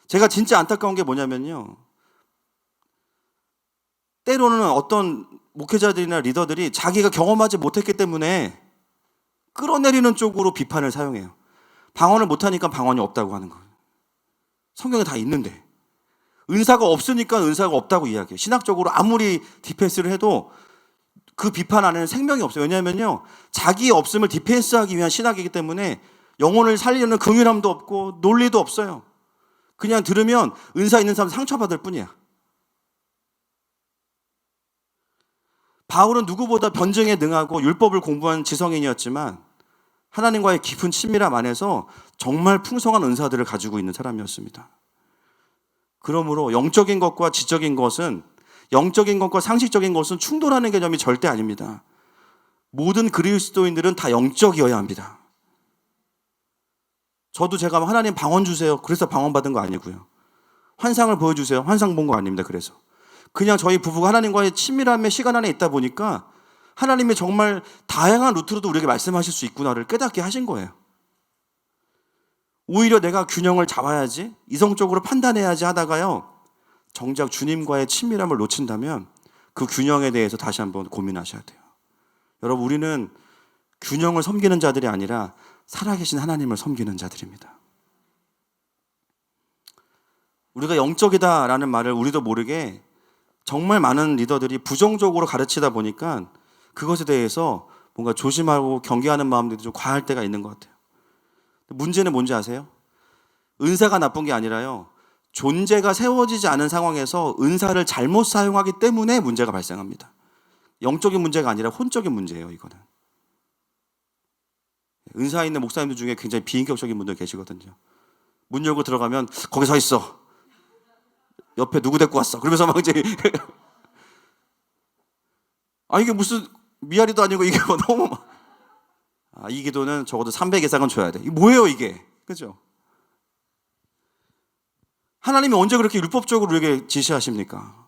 제가 진짜 안타까운 게 뭐냐면요, 때로는 어떤 목회자들이나 리더들이 자기가 경험하지 못했기 때문에 끌어내리는 쪽으로 비판을 사용해요. 방언을 못하니까 방언이 없다고 하는 거예요. 성경에 다 있는데. 은사가 없으니까 은사가 없다고 이야기해요. 신학적으로 아무리 디펜스를 해도 그 비판 안에는 생명이 없어요. 왜냐하면요, 자기 없음을 디펜스하기 위한 신학이기 때문에 영혼을 살리는 긍휼함도 없고 논리도 없어요. 그냥 들으면 은사 있는 사람 상처받을 뿐이야. 바울은 누구보다 변증에 능하고 율법을 공부한 지성인이었지만 하나님과의 깊은 친밀함 안에서 정말 풍성한 은사들을 가지고 있는 사람이었습니다. 그러므로 영적인 것과 지적인 것은, 영적인 것과 상식적인 것은 충돌하는 개념이 절대 아닙니다. 모든 그리스도인들은 다 영적이어야 합니다. 저도 제가 하나님 방언 주세요, 그래서 방언 받은 거 아니고요. 환상을 보여주세요, 환상 본 거 아닙니다. 그래서 그냥 저희 부부가 하나님과의 친밀함의 시간 안에 있다 보니까 하나님이 정말 다양한 루트로도 우리에게 말씀하실 수 있구나를 깨닫게 하신 거예요. 오히려 내가 균형을 잡아야지, 이성적으로 판단해야지 하다가요, 정작 주님과의 친밀함을 놓친다면 그 균형에 대해서 다시 한번 고민하셔야 돼요. 여러분, 우리는 균형을 섬기는 자들이 아니라 살아계신 하나님을 섬기는 자들입니다. 우리가 영적이다라는 말을 우리도 모르게 정말 많은 리더들이 부정적으로 가르치다 보니까 그것에 대해서 뭔가 조심하고 경계하는 마음들이 좀 과할 때가 있는 것 같아요. 문제는 뭔지 아세요? 은사가 나쁜 게 아니라요, 존재가 세워지지 않은 상황에서 은사를 잘못 사용하기 때문에 문제가 발생합니다. 영적인 문제가 아니라 혼적인 문제예요, 이거는. 은사 있는 목사님들 중에 굉장히 비인격적인 분들 계시거든요. 문 열고 들어가면 거기 서 있어. 옆에 누구 데리고 왔어. 그러면서 막 이제 이게 무슨 미아리도 아니고 이게 뭐 너무 이 기도는 적어도 300 이상은 줘야 돼. 이게 뭐예요, 이게? 그죠? 하나님이 언제 그렇게 율법적으로 우리에게 지시하십니까?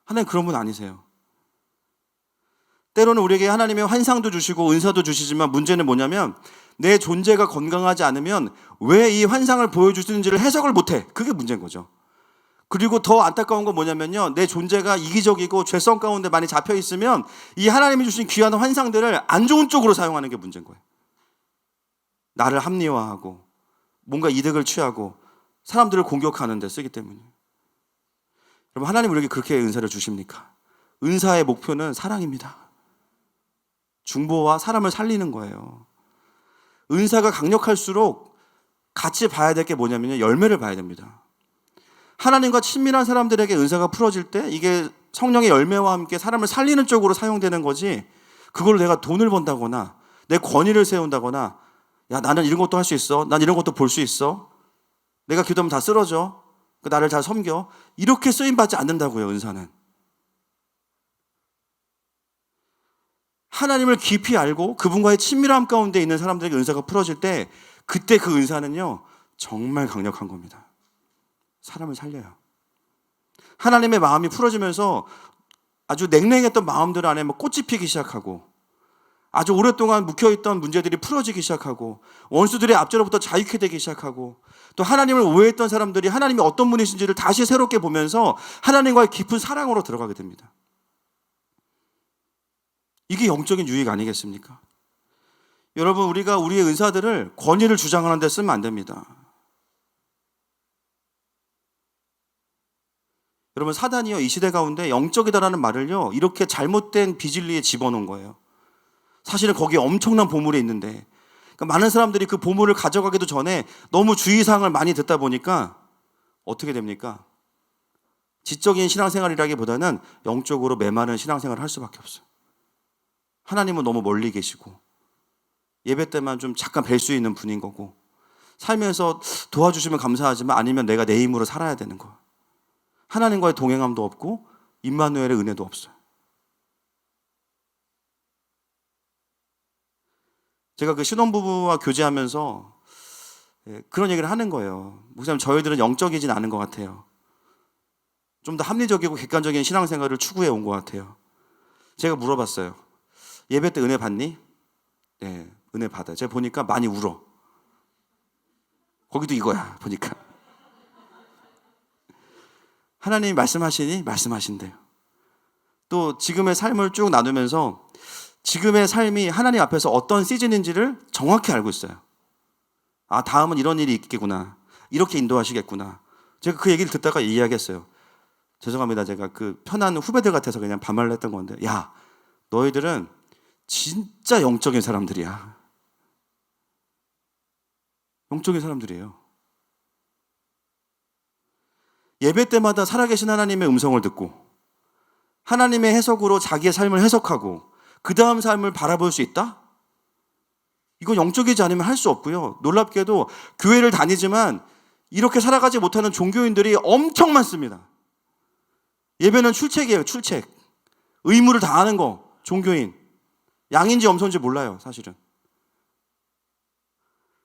하나님 그런 분 아니세요. 때로는 우리에게 하나님의 환상도 주시고 은사도 주시지만 문제는 뭐냐면 내 존재가 건강하지 않으면 왜 이 환상을 보여주시는지를 해석을 못해. 그게 문제인 거죠. 그리고 더 안타까운 건 뭐냐면요, 내 존재가 이기적이고 죄성 가운데 많이 잡혀 있으면 이 하나님이 주신 귀한 환상들을 안 좋은 쪽으로 사용하는 게 문제인 거예요. 나를 합리화하고 뭔가 이득을 취하고 사람들을 공격하는 데 쓰기 때문이에요. 여러분, 하나님 우리에게 그렇게 은사를 주십니까? 은사의 목표는 사랑입니다. 중보와 사람을 살리는 거예요. 은사가 강력할수록 같이 봐야 될 게 뭐냐면요, 열매를 봐야 됩니다. 하나님과 친밀한 사람들에게 은사가 풀어질 때 이게 성령의 열매와 함께 사람을 살리는 쪽으로 사용되는 거지, 그걸로 내가 돈을 번다거나 내 권위를 세운다거나, 야 나는 이런 것도 할 수 있어, 난 이런 것도 볼 수 있어, 내가 기도하면 다 쓰러져, 나를 잘 섬겨, 이렇게 쓰임받지 않는다고요. 은사는 하나님을 깊이 알고 그분과의 친밀함 가운데 있는 사람들에게 은사가 풀어질 때 그때 그 은사는요 정말 강력한 겁니다. 사람을 살려요. 하나님의 마음이 풀어지면서 아주 냉랭했던 마음들 안에 뭐 꽃이 피기 시작하고, 아주 오랫동안 묵혀있던 문제들이 풀어지기 시작하고, 원수들의 앞제로부터 자유케 되기 시작하고, 또 하나님을 오해했던 사람들이 하나님이 어떤 분이신지를 다시 새롭게 보면서 하나님과의 깊은 사랑으로 들어가게 됩니다. 이게 영적인 유익 아니겠습니까? 여러분, 우리가 우리의 은사들을 권위를 주장하는 데 쓰면 안 됩니다. 여러분, 사단이요 이 시대 가운데 영적이다라는 말을요 이렇게 잘못된 비진리에 집어넣은 거예요. 사실은 거기에 엄청난 보물이 있는데, 그러니까 많은 사람들이 그 보물을 가져가기도 전에 너무 주의사항을 많이 듣다 보니까 어떻게 됩니까? 지적인 신앙생활이라기보다는 영적으로 메마른 신앙생활을 할 수밖에 없어요. 하나님은 너무 멀리 계시고 예배 때만 좀 잠깐 뵐 수 있는 분인 거고, 살면서 도와주시면 감사하지만 아니면 내가 내 힘으로 살아야 되는 거예요. 하나님과의 동행함도 없고 임마누엘의 은혜도 없어요. 제가 그 신혼부부와 교제하면서 그런 얘기를 하는 거예요. 목사님, 저희들은 영적이진 않은 것 같아요. 좀 더 합리적이고 객관적인 신앙생활을 추구해 온 것 같아요. 제가 물어봤어요. 예배 때 은혜 받니? 네, 은혜 받아요. 제가 보니까 많이 울어. 거기도 이거야, 보니까. 하나님이 말씀하시니? 말씀하신대요. 또 지금의 삶을 쭉 나누면서 지금의 삶이 하나님 앞에서 어떤 시즌인지를 정확히 알고 있어요. 아, 다음은 이런 일이 있겠구나, 이렇게 인도하시겠구나. 제가 그 얘기를 듣다가 이야기했어요. 죄송합니다. 제가 그 편한 후배들 같아서 그냥 반말을 했던 건데, 야, 너희들은 진짜 영적인 사람들이야. 영적인 사람들이에요. 예배 때마다 살아계신 하나님의 음성을 듣고 하나님의 해석으로 자기의 삶을 해석하고 그 다음 삶을 바라볼 수 있다? 이건 영적이지 않으면 할 수 없고요. 놀랍게도 교회를 다니지만 이렇게 살아가지 못하는 종교인들이 엄청 많습니다. 예배는 출첵이에요. 출첵. 의무를 다하는 거. 종교인. 양인지 염소인지 몰라요, 사실은.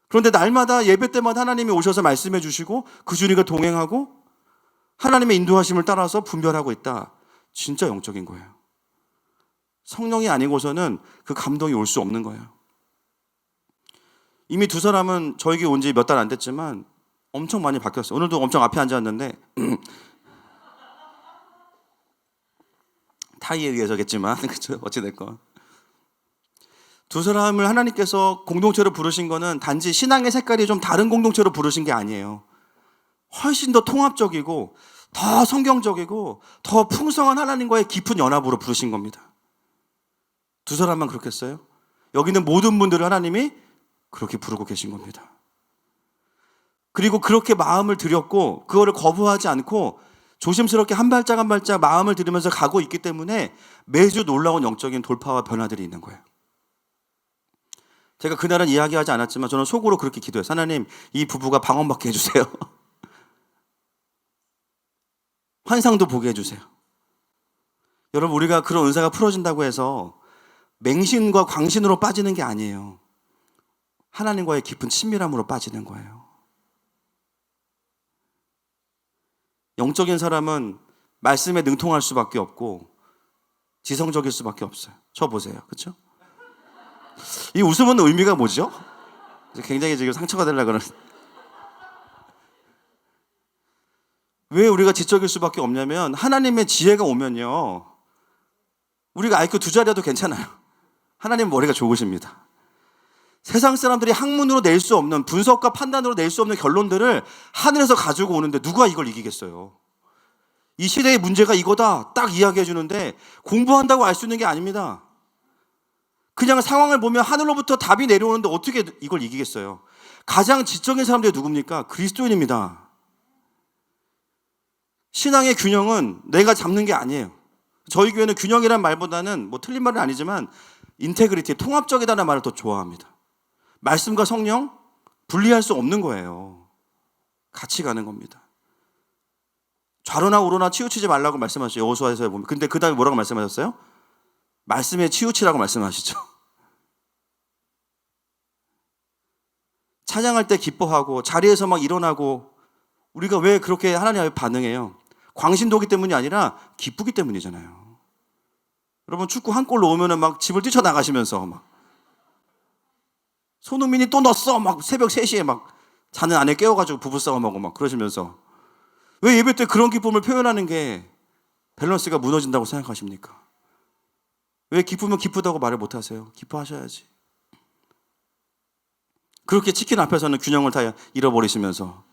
그런데 날마다 예배 때마다 하나님이 오셔서 말씀해 주시고 그 주님과 동행하고 하나님의 인도하심을 따라서 분별하고 있다. 진짜 영적인 거예요. 성령이 아니고서는 그 감동이 올 수 없는 거예요. 이미 두 사람은 저에게 온 지 몇 달 안 됐지만 엄청 많이 바뀌었어요. 오늘도 엄청 앞에 앉았는데 다 사이에 의해서겠지만 그렇죠. 어찌 됐건 두 사람을 하나님께서 공동체로 부르신 거는 단지 신앙의 색깔이 좀 다른 공동체로 부르신 게 아니에요. 훨씬 더 통합적이고 더 성경적이고 더 풍성한 하나님과의 깊은 연합으로 부르신 겁니다. 두 사람만 그렇겠어요? 여기 있는 모든 분들을 하나님이 그렇게 부르고 계신 겁니다. 그리고 그렇게 마음을 들였고 그거를 거부하지 않고 조심스럽게 한 발짝 한 발짝 마음을 들이면서 가고 있기 때문에 매주 놀라운 영적인 돌파와 변화들이 있는 거예요. 제가 그날은 이야기하지 않았지만 저는 속으로 그렇게 기도해요. 하나님, 이 부부가 방언받게 해주세요. 환상도 보게 해주세요. 여러분, 우리가 그런 은사가 풀어진다고 해서 맹신과 광신으로 빠지는 게 아니에요. 하나님과의 깊은 친밀함으로 빠지는 거예요. 영적인 사람은 말씀에 능통할 수밖에 없고 지성적일 수밖에 없어요. 저 보세요. 그렇죠? 이 웃음은 의미가 뭐죠? 굉장히 지금 상처가 되려고 그러는. 왜 우리가 지적일 수밖에 없냐면 하나님의 지혜가 오면요. 우리가 IQ 2자리라도 괜찮아요. 하나님 머리가 좋으십니다. 세상 사람들이 학문으로 낼 수 없는 분석과 판단으로 낼 수 없는 결론들을 하늘에서 가지고 오는데 누가 이걸 이기겠어요? 이 시대의 문제가 이거다 딱 이야기해 주는데 공부한다고 알 수 있는 게 아닙니다. 그냥 상황을 보면 하늘로부터 답이 내려오는데 어떻게 이걸 이기겠어요? 가장 지적인 사람들이 누굽니까? 그리스도인입니다. 신앙의 균형은 내가 잡는 게 아니에요. 저희 교회는 균형이란 말보다는 뭐 틀린 말은 아니지만 인테그리티, 통합적이다라는 말을 더 좋아합니다. 말씀과 성령 분리할 수 없는 거예요. 같이 가는 겁니다. 좌로나 우로나 치우치지 말라고 말씀하시죠. 여호수아에서 보면. 근데 그 다음에 뭐라고 말씀하셨어요? 말씀에 치우치라고 말씀하시죠. 찬양할 때 기뻐하고 자리에서 막 일어나고 우리가 왜 그렇게 하나님 앞에 반응해요? 광신도기 때문이 아니라 기쁘기 때문이잖아요. 여러분 축구 한 골 넣으면 막 집을 뛰쳐나가시면서 막 손흥민이 또 넣었어 막 새벽 3시에 막 자는 아내 깨워가지고 부부싸움하고 막 그러시면서 왜 예배 때 그런 기쁨을 표현하는 게 밸런스가 무너진다고 생각하십니까? 왜 기쁘면 기쁘다고 말을 못하세요? 기뻐하셔야지. 그렇게 치킨 앞에서는 균형을 다 잃어버리시면서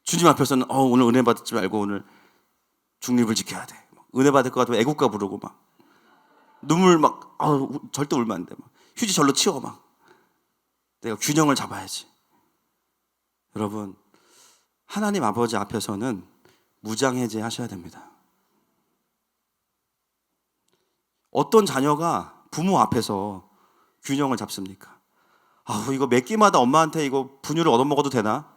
주님 앞에서는 오늘 은혜 받지 말고 오늘 중립을 지켜야 돼. 은혜 받을 것 같으면 애국가 부르고 막 눈물 막 절대 울면 안 돼. 막 휴지 절로 치워 막 내가 균형을 잡아야지. 여러분 하나님 아버지 앞에서는 무장해제 하셔야 됩니다. 어떤 자녀가 부모 앞에서 균형을 잡습니까? 이거 몇 끼마다 엄마한테 이거 분유를 얻어먹어도 되나?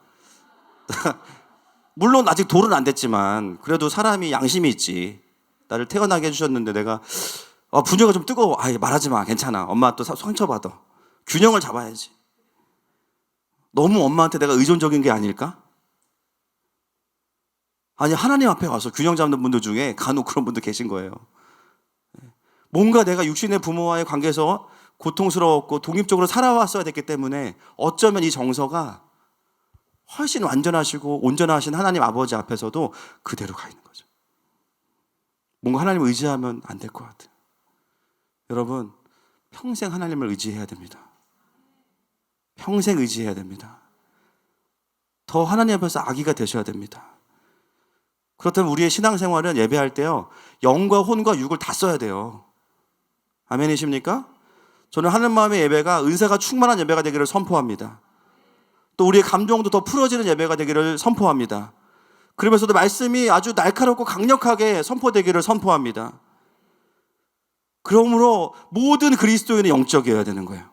물론 아직 돌은 안 됐지만 그래도 사람이 양심이 있지. 나를 태어나게 해주셨는데 내가 분유가 좀 뜨거워. 말하지 마. 괜찮아. 엄마 또 상처받아. 균형을 잡아야지. 너무 엄마한테 내가 의존적인 게 아닐까? 아니 하나님 앞에 와서 균형 잡는 분들 중에 간혹 그런 분들 계신 거예요. 뭔가 내가 육신의 부모와의 관계에서 고통스러웠고 독립적으로 살아왔어야 됐기 때문에 어쩌면 이 정서가 훨씬 완전하시고 온전하신 하나님 아버지 앞에서도 그대로 가 있는 거죠. 뭔가 하나님을 의지하면 안 될 것 같아요. 여러분 평생 하나님을 의지해야 됩니다. 평생 의지해야 됩니다. 더 하나님 앞에서 아기가 되셔야 됩니다. 그렇다면 우리의 신앙생활은 예배할 때요 영과 혼과 육을 다 써야 돼요. 아멘이십니까? 저는 하는 마음의 예배가 은사가 충만한 예배가 되기를 선포합니다. 또 우리의 감정도 더 풀어지는 예배가 되기를 선포합니다. 그러면서도 말씀이 아주 날카롭고 강력하게 선포되기를 선포합니다. 그러므로 모든 그리스도인은 영적이어야 되는 거예요.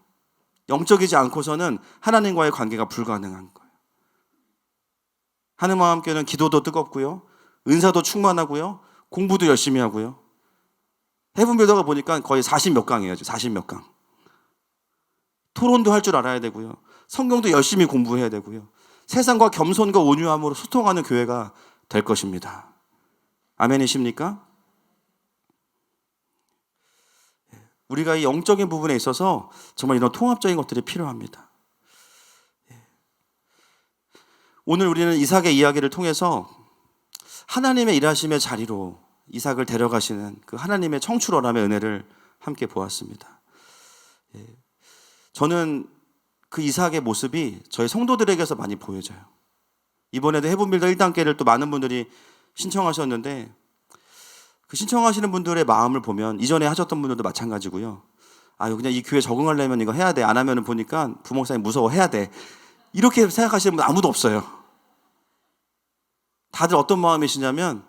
영적이지 않고서는 하나님과의 관계가 불가능한 거예요. 하느님과 함께는 기도도 뜨겁고요, 은사도 충만하고요, 공부도 열심히 하고요. 헤븐빌더가 보니까 거의 40몇 강이에요. 40몇 강. 토론도 할 줄 알아야 되고요. 성경도 열심히 공부해야 되고요. 세상과 겸손과 온유함으로 소통하는 교회가 될 것입니다. 아멘이십니까? 우리가 이 영적인 부분에 있어서 정말 이런 통합적인 것들이 필요합니다. 오늘 우리는 이삭의 이야기를 통해서 하나님의 일하심의 자리로 이삭을 데려가시는 그 하나님의 청출어람의 은혜를 함께 보았습니다. 저는 그 이삭의 모습이 저희 성도들에게서 많이 보여져요. 이번에도 헤븐빌더 1단계를 또 많은 분들이 신청하셨는데 그 신청하시는 분들의 마음을 보면 이전에 하셨던 분들도 마찬가지고요. 그냥 이 교회 적응하려면 이거 해야 돼. 안 하면 보니까 부목사님 무서워 해야 돼. 이렇게 생각하시는 분 아무도 없어요. 다들 어떤 마음이시냐면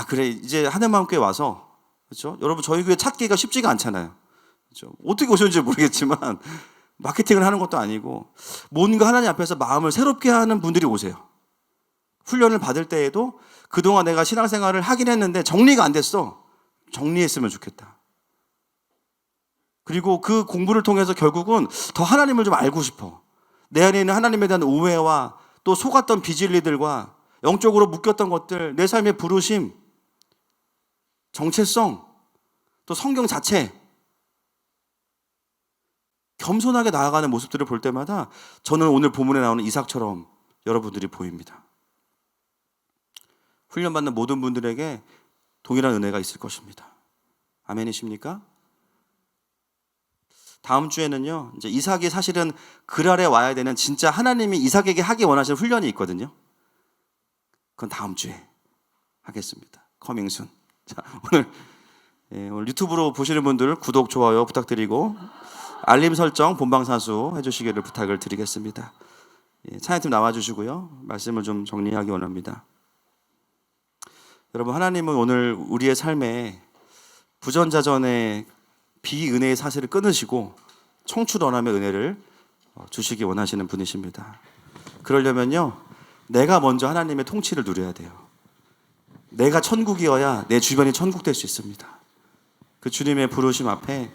그래 이제 하늘마음교회 와서 그렇죠? 여러분 저희 교회 찾기가 쉽지가 않잖아요. 그렇죠? 어떻게 오셨는지 모르겠지만 마케팅을 하는 것도 아니고 뭔가 하나님 앞에서 마음을 새롭게 하는 분들이 오세요. 훈련을 받을 때에도 그동안 내가 신앙생활을 하긴 했는데 정리가 안 됐어. 정리했으면 좋겠다. 그리고 그 공부를 통해서 결국은 더 하나님을 좀 알고 싶어. 내 안에 있는 하나님에 대한 오해와 또 속았던 비진리들과 영적으로 묶였던 것들, 내 삶의 부르심, 정체성, 또 성경 자체, 겸손하게 나아가는 모습들을 볼 때마다 저는 오늘 본문에 나오는 이삭처럼 여러분들이 보입니다. 훈련받는 모든 분들에게 동일한 은혜가 있을 것입니다. 아멘이십니까? 다음 주에는요, 이제 이삭이 사실은 그랄에 와야 되는 진짜 하나님이 이삭에게 하기 원하시는 훈련이 있거든요. 그건 다음 주에 하겠습니다. 커밍순. 자, 오늘 유튜브로 보시는 분들 구독, 좋아요 부탁드리고 알림 설정, 본방사수 해주시기를 부탁을 드리겠습니다. 찬양팀 나와주시고요. 말씀을 좀 정리하기 원합니다. 여러분, 하나님은 오늘 우리의 삶에 부전자전의 비은혜의 사슬을 끊으시고 청출어람의 은혜를 주시기 원하시는 분이십니다. 그러려면요, 내가 먼저 하나님의 통치를 누려야 돼요. 내가 천국이어야 내 주변이 천국 될 수 있습니다. 그 주님의 부르심 앞에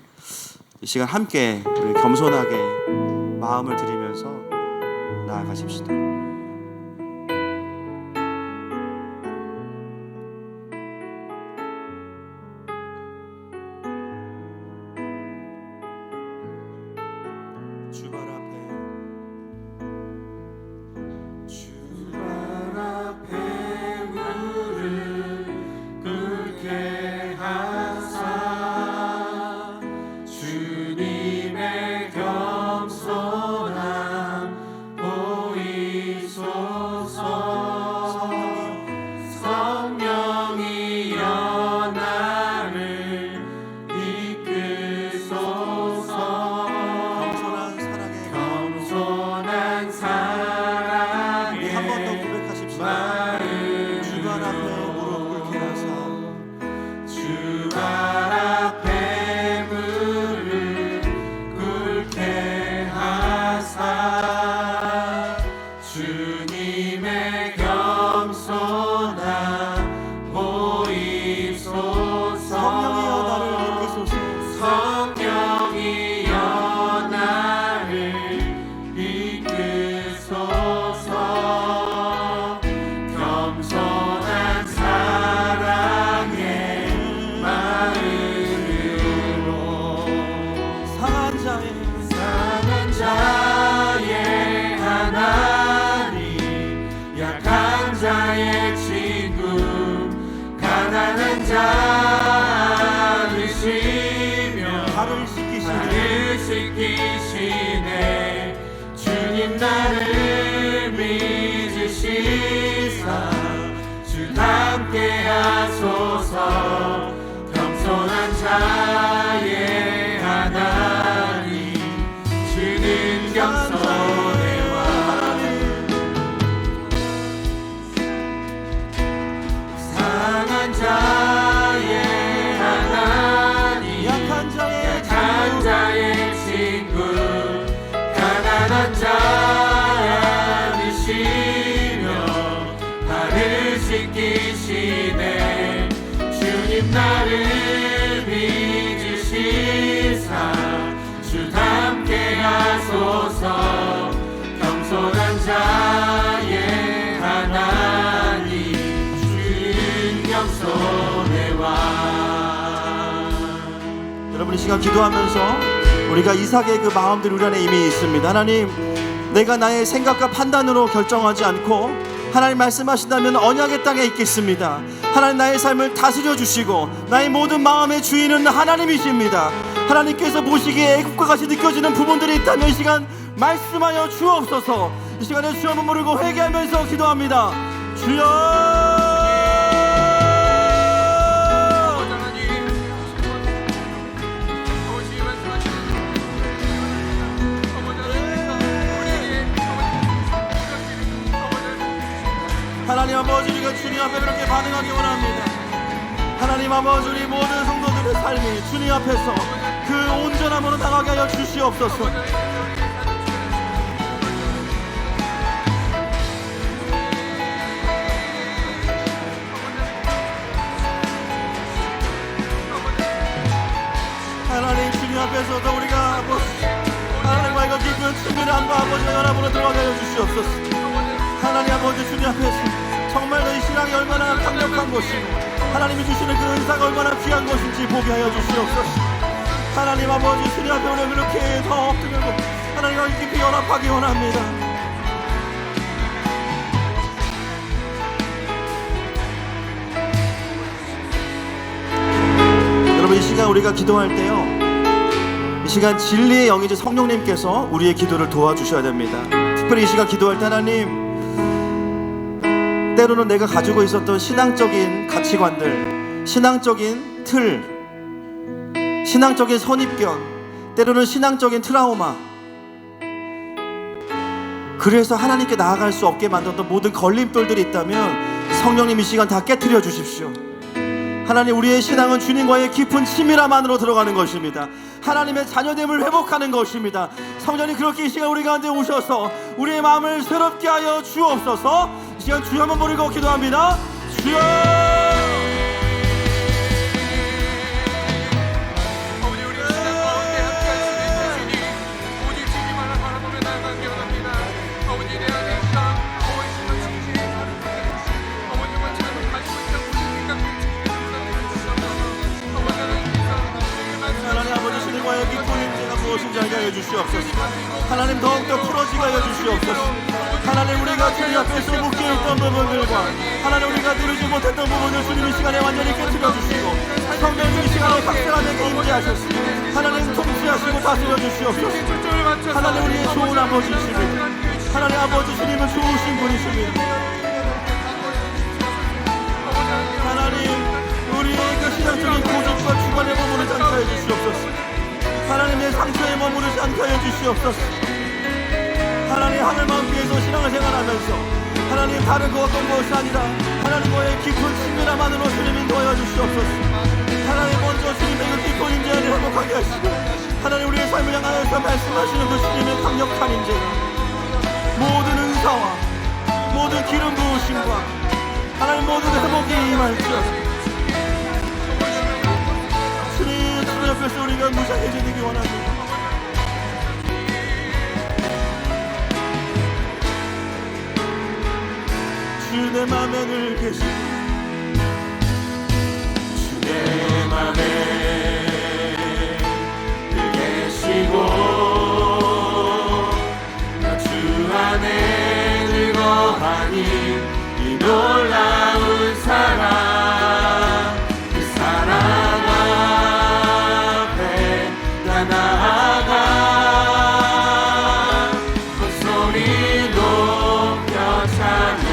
이 시간 함께 우리 겸손하게 마음을 드리면서 나아가십시다. 주발 앞에 무릎 꿇게 하사 주님의 겸손함 보이소서. 성령이여 나를 이끄소서. 겸손한 사랑에 한 번 더 고백하십시다. 주발 앞에 무릎 꿇게 하사 주발 앞에 무릎 꿇게 하사 주님의 겸손함 보이소서. 성령이여 나를 이끄소서. 성령이여 나를 이끄소서. 겸손한 사랑의 마음으로 상한 자의 하나님, 약한 자의 친구, 가난한 자 되시며 발을 씻기시네. 주님 나를 믿으시사 주 함께 하소서. 겸손한 자의 하나님, 주는 겸손의 왕. 상한 자의 하나님, 약한 자의 친구, 가난한 자 되시며 발을 씻기시네. 주님 나를 믿으시사 주 함께 하소서. 겸손한 자의 하나님, 주는 겸손의 왕. 여러분, 이 시간 기도하면서 우리가 이삭의 그 마음들이 우리 안에 이미 있습니다. 하나님, 내가 나의 생각과 판단으로 결정하지 않고 하나님 말씀하신다면 언약의 땅에 있겠습니다. 하나님 나의 삶을 다스려 주시고 나의 모든 마음의 주인은 하나님이십니다. 하나님께서 보시기에 애국과 같이 느껴지는 부분들이 있다면 이 시간 말씀하여 주옵소서. 이 시간에 주여 한번 부르고 회개하면서 기도합니다. 주여 하나님 아버지, 우리가 주님 앞에 그렇게 반응하기 원합니다. 하나님 아버지, 우리 모든 성도들의 삶이 주님 앞에서 그 온전함으로 나가게 하여 주시옵소서. 하나님 주님 앞에서도 우리가 아버지 하나님과 이거 깊은 친밀함과 아버지의 연합으로 들어가게 하여 주시옵소서. 하나님 아버지 주님 앞에서 정말 너희 신앙이 얼마나 강력한 것이고 하나님이 주시는 그 은사가 얼마나 귀한 것인지 보게 하여 주시옵소서. 하나님 아버지 주님 앞에 우리가 그렇게 더 엎드려고 하나님과 깊이 연합하기 원합니다. 여러분, 이 시간 우리가 기도할 때요, 이 시간 진리의 영이신 성령님께서 우리의 기도를 도와주셔야 됩니다. 특별히 이 시간 기도할 때 하나님, 때로는 내가 가지고 있었던 신앙적인 가치관들, 신앙적인 틀, 신앙적인 선입견, 때로는 신앙적인 트라우마, 그래서 하나님께 나아갈 수 없게 만들었던 모든 걸림돌들이 있다면 성령님 이 시간 다 깨트려 주십시오. 하나님, 우리의 신앙은 주님과의 깊은 친밀함 안으로 들어가는 것입니다. 하나님의 자녀됨을 회복하는 것입니다. 성령님, 그렇게 이 시간 우리 가운데 오셔서 우리의 마음을 새롭게 하여 주옵소서. 이 시간 주여 한번 부르고 기도합니다. 주여! 아버지, 우리 신앙 가운데 함께 하시는 주님, 오직 주님만을 바라보며 나아가기 원합니다. 아버지, 내 안에 있다 아버지 정말 진실의 사랑을 주시고 아버지 정말 제가 가지고 있던 모든 생각들 주님께서 아버지 하나님께서 하나님 아버지, 주님과의 깊은 임재가 무엇인지 알게 하여 주시옵소서. 하나님, 더욱더 풀어지게 하여 주시옵소서. 하나님, 우리가 주님 앞에서 묶여있던 부분들과 하나님 우리가 누리지 못했던 부분을 주님 이 시간에 완전히 깨트려 주시고 성령님 이 시간에 각 사람에게 임재하셨으니 하나님 통치하시고 다스려 주시옵소서. 하나님, 우리의 좋은 아버지이십니다. 하나님 아버지, 주님은 좋으신 분이십니다. 하나님, 우리의 그 신앙적인 고집과 주관에 머무르지 않게 하여 주시옵소서. 하나님의 상처에 머무르지 않게 하여 주시옵소서. 하나님, 하늘만 위에서 신앙을 생활하면서 하나님 다른 그 어떤 것이 아니라 하나님과의 깊은 친밀함 안으로 주님 인도하여 주시옵소서. 하나님, 먼저 주님의 그 깊은 임재를 회복하게 하시고 하나님, 우리의 삶을 향하여서 말씀하시는 그 주님의 강력한 임재가 모든 은사와 모든 기름 부으심과 하나님 모든 회복이 임할지어다. 주님 옆에서 우리가 무장해지기 원합니다. 주 내 맘에 늘 계시고 주 내 맘에 늘 계시고 나 주 안에 늘 거하니 이 놀라운 사랑, 그 사랑 앞에 나 나아가 목소리 높여 찬양.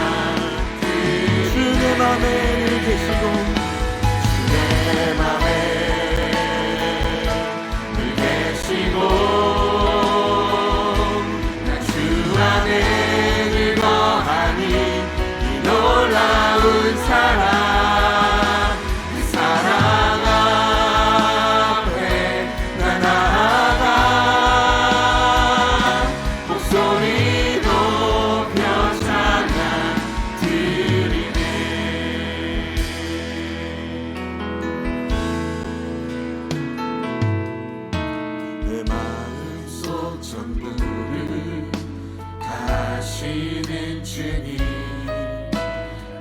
내 맘에 늘 계시고 내 맘에 늘 계시고 나 주 안에 늘 거하니 이 놀라운 사랑, 그 사랑 앞에 나 나아가 목소리 높여 찬양 드리네. 내 마음속 전부를 가시는 주님,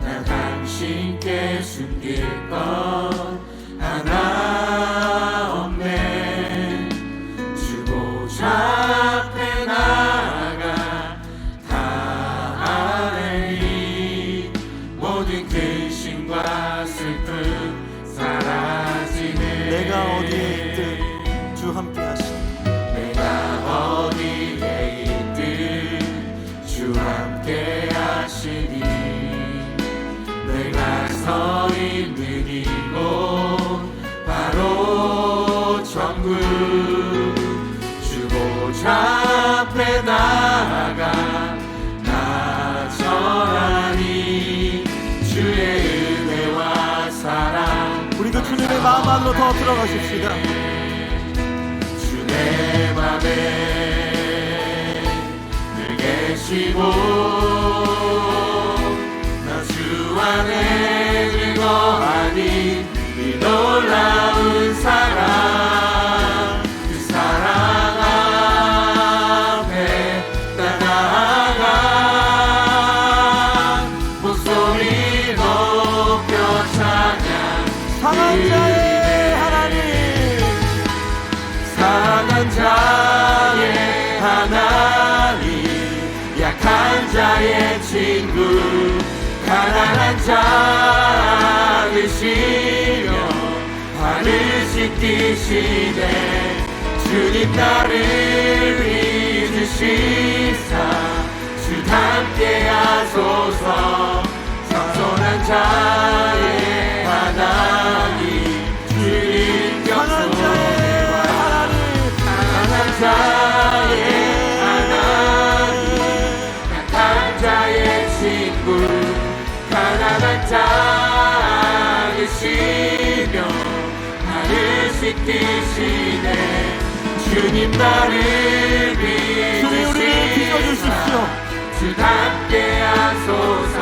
나 당신께 숨길 것 하나 없네. 주 보좌 앞에 나아가 다 아뢰니 이곳 바로 천국 주보좌 앞에 나아가 나 전하니 주의 은혜와 사랑 우리도 주님의 마음 안으로 더 들어가십시다. 주 내 맘에 늘 계시고 나 주 안에 즐거워하니 이 놀라운 사랑 그 사랑 앞에 나 나아가 목소리 높여 찬양 상한 자의 하나님, 상한 자의 하나님 약한 자의 친구 가난한 자 되시며 발을 씻기시네 주님 나를 믿으시사 주 함께 하소서 겸손한 자의 하나님 주님 겸손해 강한 자의 하나님 약한 자의 친구 가난한 자 되시며 나를 씻기시네 주님 나를 믿으시사 주 함께 하소서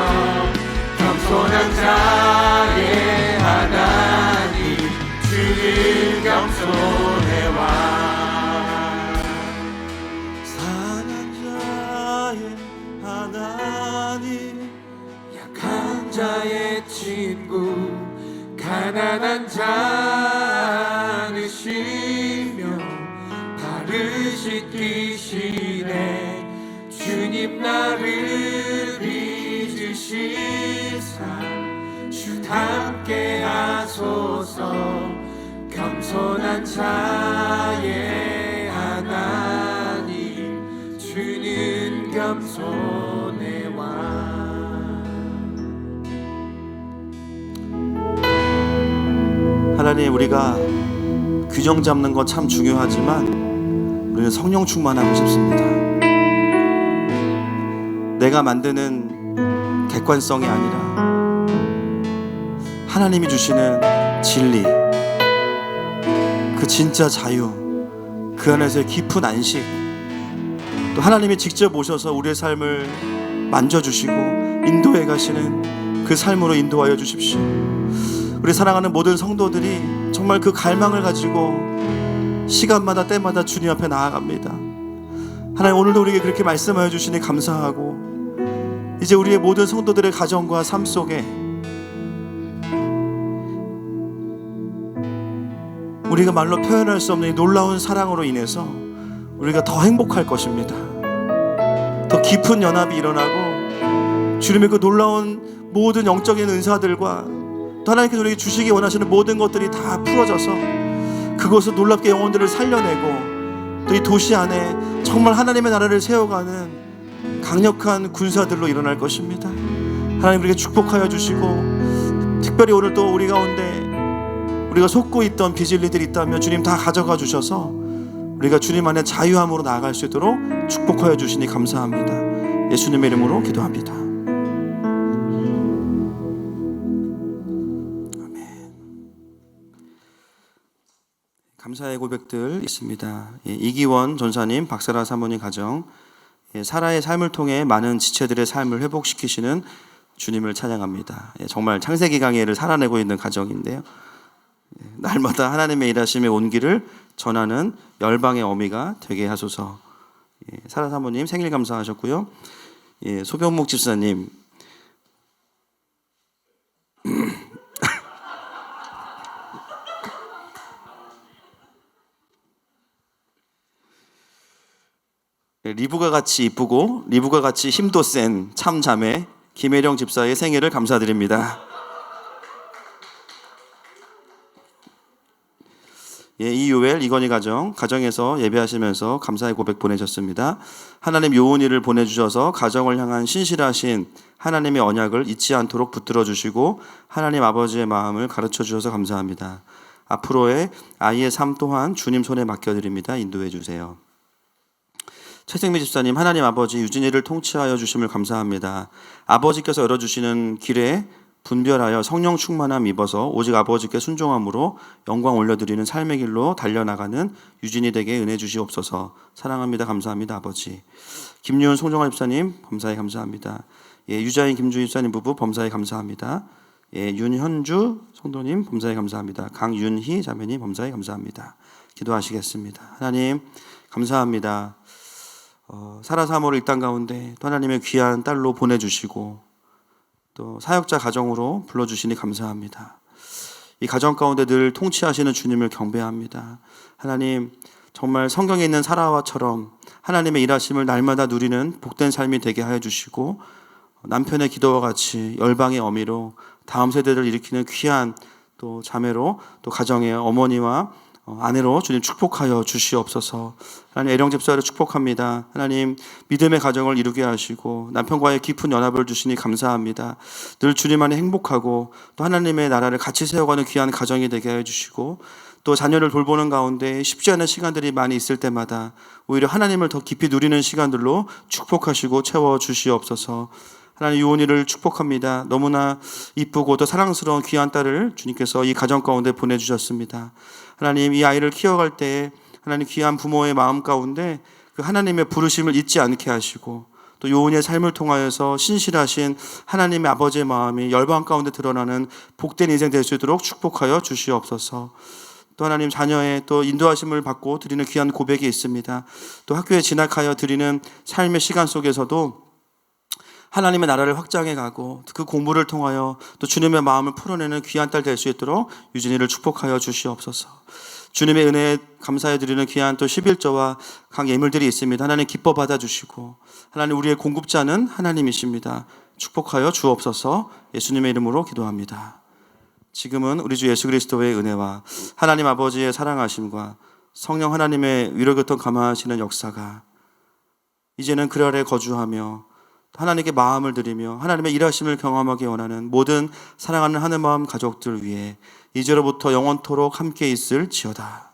겸손한 자의 하나님 주님 겸손해와 상한 자의 하나님, 약한 자의 친구 가난한 자 되시며 발을 씻기시네 주님 나를 빚으시사 주 함께 하소서 겸손한 자의 하나님 주는 겸손해와 하나님, 우리가 규정 잡는 거 참 중요하지만 우리는 성령 충만하고 싶습니다. 내가 만드는 객관성이 아니라 하나님이 주시는 진리, 그 진짜 자유, 그 안에서의 깊은 안식, 또 하나님이 직접 오셔서 우리의 삶을 만져주시고 인도해 가시는 그 삶으로 인도하여 주십시오. 우리 사랑하는 모든 성도들이 정말 그 갈망을 가지고 시간마다 때마다 주님 앞에 나아갑니다. 하나님, 오늘도 우리에게 그렇게 말씀하여 주시니 감사하고, 이제 우리의 모든 성도들의 가정과 삶 속에 우리가 말로 표현할 수 없는 이 놀라운 사랑으로 인해서 우리가 더 행복할 것입니다. 더 깊은 연합이 일어나고 주님의 그 놀라운 모든 영적인 은사들과 또 하나님께서 우리에게 주시기 원하시는 모든 것들이 다 풀어져서 그곳을 놀랍게 영혼들을 살려내고 또 이 도시 안에 정말 하나님의 나라를 세워가는 강력한 군사들로 일어날 것입니다. 하나님, 우리에게 축복하여 주시고, 특별히 오늘 또 우리 가운데 우리가 속고 있던 비진리들이 있다면 주님 다 가져가 주셔서 우리가 주님 안에 자유함으로 나아갈 수 있도록 축복하여 주시니 감사합니다. 예수님의 이름으로 기도합니다. 감사의 고백들 있습니다. 이기원 전사님, 박사라 사모님 가정, 사라의 삶을 통해 많은 지체들의 삶을 회복시키시는 주님을 찬양합니다. 정말 창세기 강해를 살아내고 있는 가정인데요, 날마다 하나님의 일하심의 온기를 전하는 열방의 어미가 되게 하소서. 사라 사모님 생일 감사하셨고요. 소병목 집사님, 리브가 같이 이쁘고 리브가 같이 힘도 센 참자매 김혜령 집사의 생일을 감사드립니다. 이유엘 이건희 가정에서 예배하시면서 감사의 고백 보내셨습니다. 하나님 요은이를 보내주셔서 가정을 향한 신실하신 하나님의 언약을 잊지 않도록 붙들어 주시고 하나님 아버지의 마음을 가르쳐 주셔서 감사합니다. 앞으로의 아이의 삶 또한 주님 손에 맡겨드립니다. 인도해 주세요. 최생미 집사님, 하나님 아버지 유진이를 통치하여 주심을 감사합니다. 아버지께서 열어주시는 길에 분별하여 성령 충만함 입어서 오직 아버지께 순종함으로 영광 올려드리는 삶의 길로 달려나가는 유진이 되게 은혜 주시옵소서. 사랑합니다. 감사합니다. 아버지. 김유은 송정환 집사님 범사에 감사합니다. 유자인 김주희 집사님 부부 범사에 감사합니다. 윤현주 성도님 범사에 감사합니다. 강윤희 자매님 범사에 감사합니다. 기도하시겠습니다. 하나님 감사합니다. 사라 사모를 이 땅 가운데 또 하나님의 귀한 딸로 보내주시고 또 사역자 가정으로 불러주시니 감사합니다. 이 가정 가운데 늘 통치하시는 주님을 경배합니다. 하나님 정말 성경에 있는 사라와처럼 하나님의 일하심을 날마다 누리는 복된 삶이 되게 하여 주시고 남편의 기도와 같이 열방의 어미로 다음 세대를 일으키는 귀한 또 자매로 또 가정의 어머니와 아내로 주님 축복하여 주시옵소서. 하나님 애령 집사를 축복합니다. 하나님 믿음의 가정을 이루게 하시고 남편과의 깊은 연합을 주시니 감사합니다. 늘 주님 안에 행복하고 또 하나님의 나라를 같이 세워가는 귀한 가정이 되게 하여 주시고 또 자녀를 돌보는 가운데 쉽지 않은 시간들이 많이 있을 때마다 오히려 하나님을 더 깊이 누리는 시간들로 축복하시고 채워 주시옵소서. 하나님 유온이를 축복합니다. 너무나 이쁘고 또 사랑스러운 귀한 딸을 주님께서 이 가정 가운데 보내주셨습니다. 하나님 이 아이를 키워갈 때 하나님 귀한 부모의 마음 가운데 그 하나님의 부르심을 잊지 않게 하시고 또 요은의 삶을 통하여서 신실하신 하나님의 아버지의 마음이 열방 가운데 드러나는 복된 인생 될 수 있도록 축복하여 주시옵소서. 또 하나님 자녀의 또 인도하심을 받고 드리는 귀한 고백이 있습니다. 또 학교에 진학하여 드리는 삶의 시간 속에서도 하나님의 나라를 확장해 가고 그 공부를 통하여 또 주님의 마음을 풀어내는 귀한 딸 될 수 있도록 유진이를 축복하여 주시옵소서. 주님의 은혜에 감사해 드리는 귀한 또 11조와 각 예물들이 있습니다. 하나님 기뻐 받아 주시고 하나님 우리의 공급자는 하나님이십니다. 축복하여 주옵소서. 예수님의 이름으로 기도합니다. 지금은 우리 주 예수 그리스도의 은혜와 하나님 아버지의 사랑하심과 성령 하나님의 위로 교통 감화하시는 역사가 이제는 그 아래 거주하며 하나님께 마음을 드리며 하나님의 일하심을 경험하기 원하는 모든 사랑하는 하늘 마음 가족들 위해 이제로부터 영원토록 함께 있을지어다.